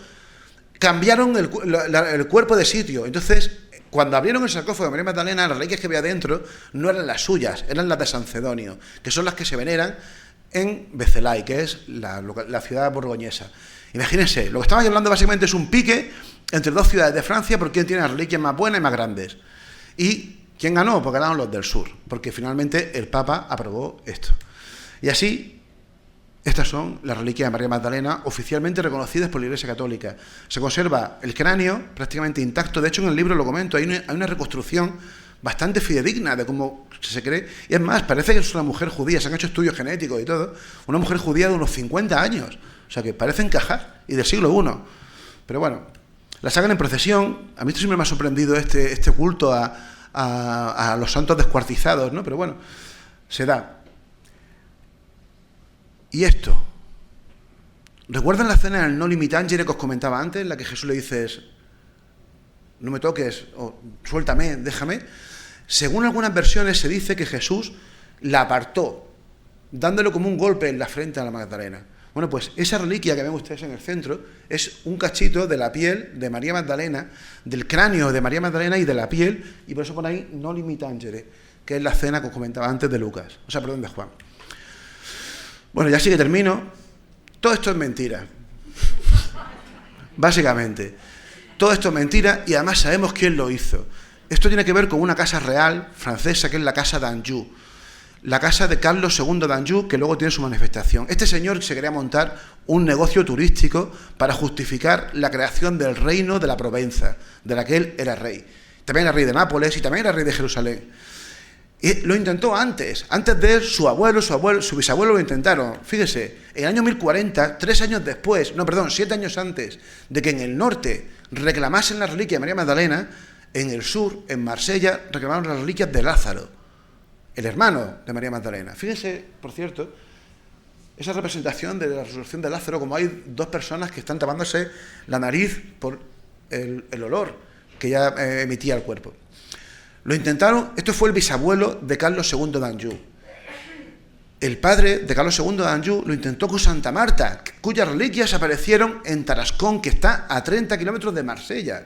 cambiaron el cuerpo de sitio. Entonces, cuando abrieron el sarcófago de María Magdalena, las reliquias que había dentro no eran las suyas, eran las de San Cedonio, que son las que se veneran en Becelay, que es la ciudad borgoñesa. Imagínense, lo que estamos hablando básicamente es un pique entre 2 ciudades de Francia por quién tiene las reliquias más buenas y más grandes. ¿Y quién ganó? Pues ganaron los del sur, porque finalmente el Papa aprobó esto. Y así, estas son las reliquias de María Magdalena oficialmente reconocidas por la Iglesia Católica. Se conserva el cráneo prácticamente intacto. De hecho, en el libro lo comento, hay una reconstrucción bastante fidedigna de cómo se cree. Y es más, parece que es una mujer judía, se han hecho estudios genéticos y todo, una mujer judía de unos 50 años. O sea, que parece encajar, y del siglo I. Pero bueno, la sacan en procesión. A mí esto siempre me ha sorprendido este culto a los santos descuartizados, ¿no? Pero bueno, se da. Y esto, ¿recuerdan la escena del Noli me tangere que os comentaba antes, en la que Jesús le dice, no me toques, o suéltame, déjame? Según algunas versiones se dice que Jesús la apartó, dándole como un golpe en la frente a la Magdalena. Bueno, pues esa reliquia que ven ustedes en el centro es un cachito de la piel de María Magdalena, del cráneo de María Magdalena y de la piel, y por eso pone ahí Noli me tangere, que es la escena que os comentaba antes de Lucas, o sea, perdón, de Juan. Bueno, ya sí que termino. Todo esto es mentira. Básicamente. Todo esto es mentira y además sabemos quién lo hizo. Esto tiene que ver con una casa real francesa que es la casa d'Anjou. La casa de Carlos II d'Anjou, que luego tiene su manifestación. Este señor se quería montar un negocio turístico para justificar la creación del reino de la Provenza, de la que él era rey. También era rey de Nápoles y también era rey de Jerusalén. Y lo intentó antes de él, su bisabuelo lo intentaron. Fíjese, en el año 1040, 7 años antes de que en el norte reclamasen la reliquia de María Magdalena, en el sur, en Marsella, reclamaron las reliquias de Lázaro, el hermano de María Magdalena. Fíjense, por cierto, esa representación de la resurrección de Lázaro, como hay 2 personas que están tapándose la nariz por el olor que ya emitía el cuerpo. Lo intentaron, esto fue el bisabuelo de Carlos II d'Anjou. El padre de Carlos II d'Anjou lo intentó con Santa Marta, cuyas reliquias aparecieron en Tarascón, que está a 30 kilómetros de Marsella.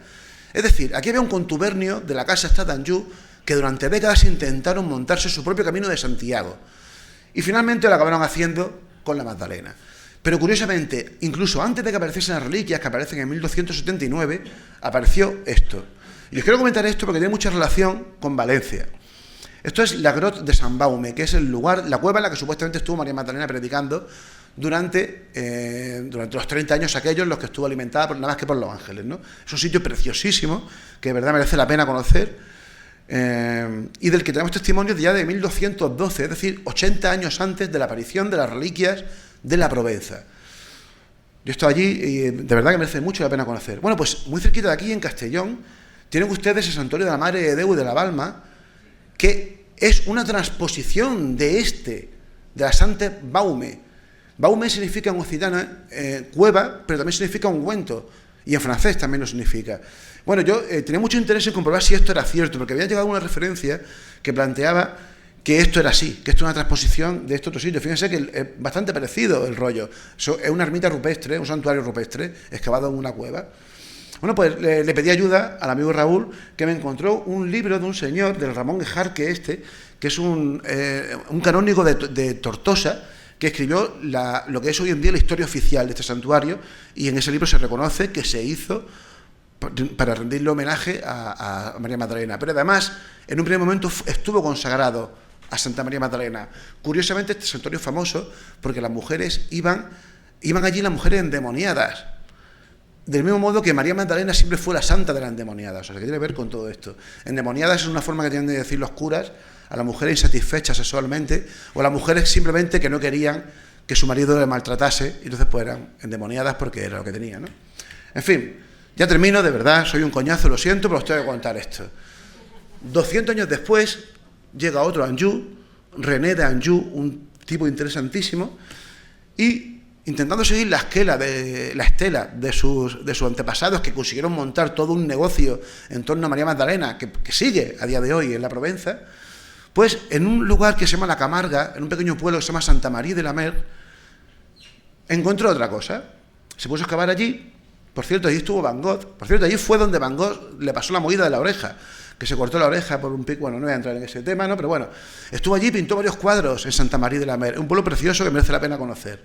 Es decir, aquí había un contubernio de la casa esta d'Anjou que durante décadas intentaron montarse su propio camino de Santiago. Y finalmente lo acabaron haciendo con la Magdalena. Pero curiosamente, incluso antes de que apareciesen las reliquias, que aparecen en 1279, apareció esto. Y os quiero comentar esto porque tiene mucha relación con Valencia. Esto es la Grotte de Sant Baume, que es el lugar, la cueva en la que supuestamente estuvo María Magdalena predicando durante los 30 años aquellos en los que estuvo alimentada nada más que por los ángeles, ¿no? Es un sitio preciosísimo que de verdad merece la pena conocer y del que tenemos testimonios ya de 1212, es decir, 80 años antes de la aparición de las reliquias de la Provenza. Yo he estado allí y de verdad que merece mucho la pena conocer. Bueno, pues muy cerquita de aquí, en Castellón, tienen ustedes el santuario de la Madre de Déu y de la Balma, que es una transposición de la Santa Baume. Baume significa en occitano cueva, pero también significa ungüento, y en francés también lo significa. Bueno, yo tenía mucho interés en comprobar si esto era cierto, porque había llegado una referencia que planteaba que esto era así, que esto es una transposición de este otro sitio. Fíjense que es bastante parecido el rollo. Es una ermita rupestre, un santuario rupestre, excavado en una cueva. Bueno, pues le pedí ayuda al amigo Raúl, que me encontró un libro de un señor, del Ramón Ejarque que es un canónigo de Tortosa, que escribió lo que es hoy en día la historia oficial de este santuario, y en ese libro se reconoce que se hizo para rendirle homenaje a María Magdalena. Pero además, en un primer momento estuvo consagrado a Santa María Magdalena. Curiosamente, este santuario es famoso porque las mujeres iban allí, las mujeres endemoniadas. Del mismo modo que María Magdalena siempre fue la santa de las endemoniadas. O sea, que tiene que ver con todo esto. Endemoniadas es una forma que tienen de decir los curas a las mujeres insatisfechas sexualmente, o a las mujeres simplemente que no querían que su marido le maltratase, y entonces pues eran endemoniadas porque era lo que tenían, ¿no? En fin, ya termino, de verdad, soy un coñazo, lo siento, pero os tengo que contar esto. 200 años después llega otro Anjou, René de Anjou, un tipo interesantísimo, y intentando seguir la estela de sus antepasados, que consiguieron montar todo un negocio en torno a María Magdalena, que sigue a día de hoy en la Provenza, pues en un lugar que se llama La Camarga, en un pequeño pueblo que se llama Santa María de la Mer, encontró otra cosa. Se puso a excavar allí. Por cierto, allí estuvo Van Gogh. Por cierto, allí fue donde Van Gogh le pasó la movida de la oreja, que se cortó la oreja por un pico. Bueno, no voy a entrar en ese tema, ¿no? Pero bueno, estuvo allí y pintó varios cuadros en Santa María de la Mer, un pueblo precioso que merece la pena conocer.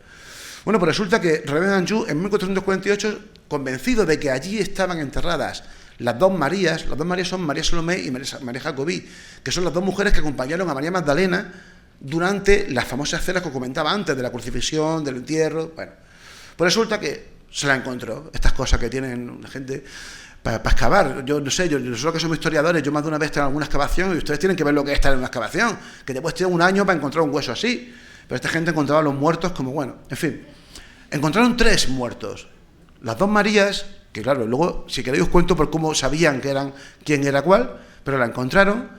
Bueno, pues resulta que René de Anjou, en 1448, convencido de que allí estaban enterradas las dos Marías son María Salomé y María Jacobí, que son las dos mujeres que acompañaron a María Magdalena durante las famosas escenas que comentaba antes, de la crucifixión, del entierro. Bueno, pues resulta que se la encontró, estas cosas que tienen la gente para excavar. Yo no sé, yo solo que somos historiadores, yo más de una vez he estado en alguna excavación, y ustedes tienen que ver lo que es estar en una excavación, que te puedes tirar un año para encontrar un hueso así, pero esta gente encontraba a los muertos como, bueno, en fin, encontraron 3 muertos, las dos Marías, que claro, luego, si queréis os cuento por cómo sabían quién era cuál, pero la encontraron,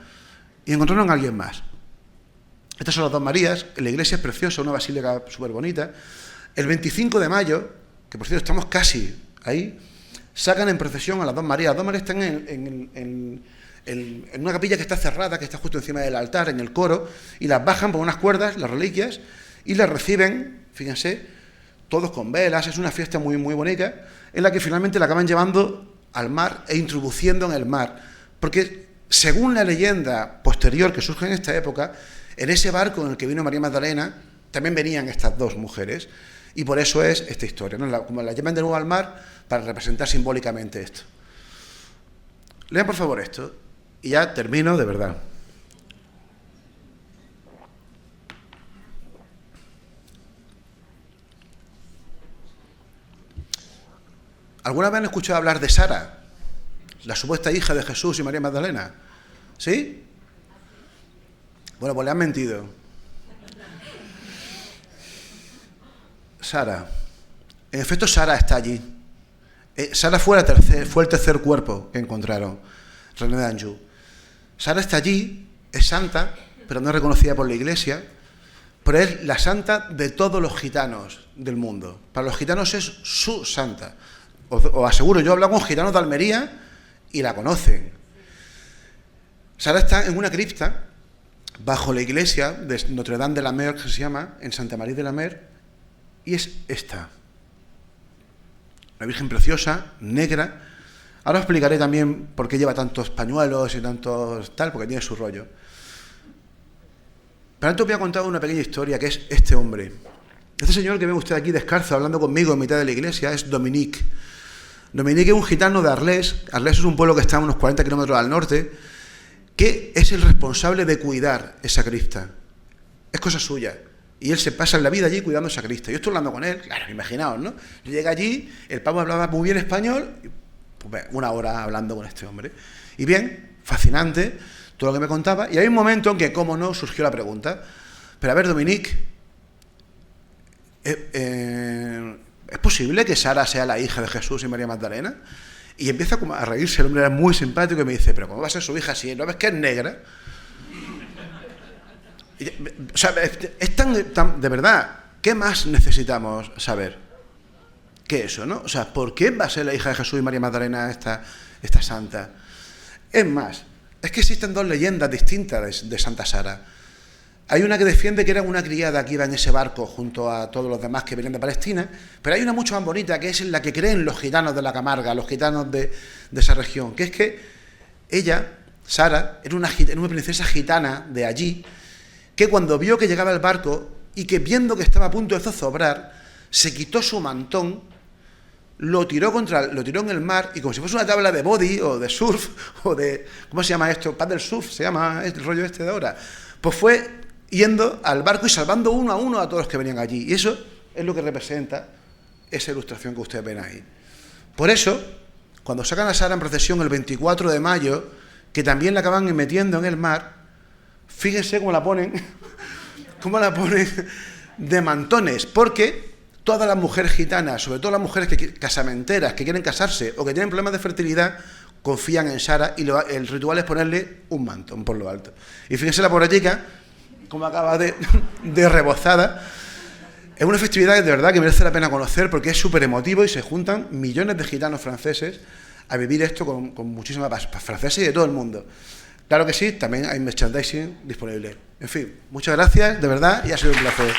y encontraron a alguien más. Estas son las dos Marías, la iglesia es preciosa, una basílica súper bonita. El 25 de mayo, que por cierto estamos casi ahí, sacan en procesión a las dos Marías. Las dos Marías están en una capilla que está cerrada, que está justo encima del altar, en el coro, y las bajan por unas cuerdas, las reliquias, y las reciben, fíjense, todos con velas. Es una fiesta muy, muy bonita, en la que finalmente la acaban llevando al mar e introduciendo en el mar. Porque, según la leyenda posterior que surge en esta época, en ese barco en el que vino María Magdalena, también venían estas dos mujeres. Y por eso es esta historia, ¿no? Como la llevan de nuevo al mar para representar simbólicamente esto. Lean por favor esto, y ya termino de verdad. ¿Alguna vez han escuchado hablar de Sara, la supuesta hija de Jesús y María Magdalena? ¿Sí? Bueno, pues le han mentido. Sara. En efecto, Sara está allí. Sara fue el tercer cuerpo que encontraron, René de Anjou. Sara está allí, es santa, pero no es reconocida por la Iglesia, pero es la santa de todos los gitanos del mundo. Para los gitanos es su santa. Os aseguro, yo he hablado con gitanos de Almería y la conocen. Sara está en una cripta bajo la iglesia de Notre Dame de la Mer, que se llama, en Santa María de la Mer, y es esta. Una virgen preciosa, negra. Ahora os explicaré también por qué lleva tantos pañuelos y tantos tal, porque tiene su rollo. Pero antes os voy a contar una pequeña historia, que es este hombre. Este señor que ve usted aquí descalzo hablando conmigo en mitad de la iglesia es Dominique. Dominique es un gitano de Arles. Arles es un pueblo que está a unos 40 kilómetros al norte, que es el responsable de cuidar esa cripta. Es cosa suya. Y él se pasa la vida allí cuidando esa cripta. Yo estoy hablando con él, claro, imaginaos, ¿no? Yo llegué allí, el pavo hablaba muy bien español, y, pues, una hora hablando con este hombre. Y bien, fascinante todo lo que me contaba. Y hay un momento en que, cómo no, surgió la pregunta. Pero a ver, Dominique, ¿es posible que Sara sea la hija de Jesús y María Magdalena? Y empieza como a reírse, el hombre era muy simpático y me dice, pero ¿cómo va a ser su hija si no ves que es negra? O sea, es tan de verdad, ¿qué más necesitamos saber que eso, no? O sea, ¿por qué va a ser la hija de Jesús y María Magdalena esta santa? Es más, es que existen dos leyendas distintas de Santa Sara. Hay una que defiende que era una criada que iba en ese barco junto a todos los demás que venían de Palestina, pero hay una mucho más bonita que es en la que creen los gitanos de la Camarga, los gitanos de esa región, que es que ella, Sara, era una princesa gitana de allí, que cuando vio que llegaba el barco y que viendo que estaba a punto de zozobrar, se quitó su mantón, lo tiró en el mar y como si fuese una tabla de body o de surf o de, ¿cómo se llama esto? Paddle surf, se llama el rollo este de ahora. Pues fue yendo al barco y salvando uno a uno a todos los que venían allí. Y eso es lo que representa esa ilustración que ustedes ven ahí. Por eso, cuando sacan a Sara en procesión el 24 de mayo, que también la acaban metiendo en el mar, fíjense cómo la ponen de mantones, porque todas las mujeres gitanas, sobre todo las mujeres casamenteras que quieren casarse o que tienen problemas de fertilidad, confían en Sara y el ritual es ponerle un mantón por lo alto. Y fíjense la pobre chica, como acaba de rebozada. Es una festividad de verdad que merece la pena conocer porque es súper emotivo y se juntan millones de gitanos franceses a vivir esto con muchísima paz, franceses y de todo el mundo. Claro que sí, también hay merchandising disponible. En fin, muchas gracias, de verdad, y ha sido un placer.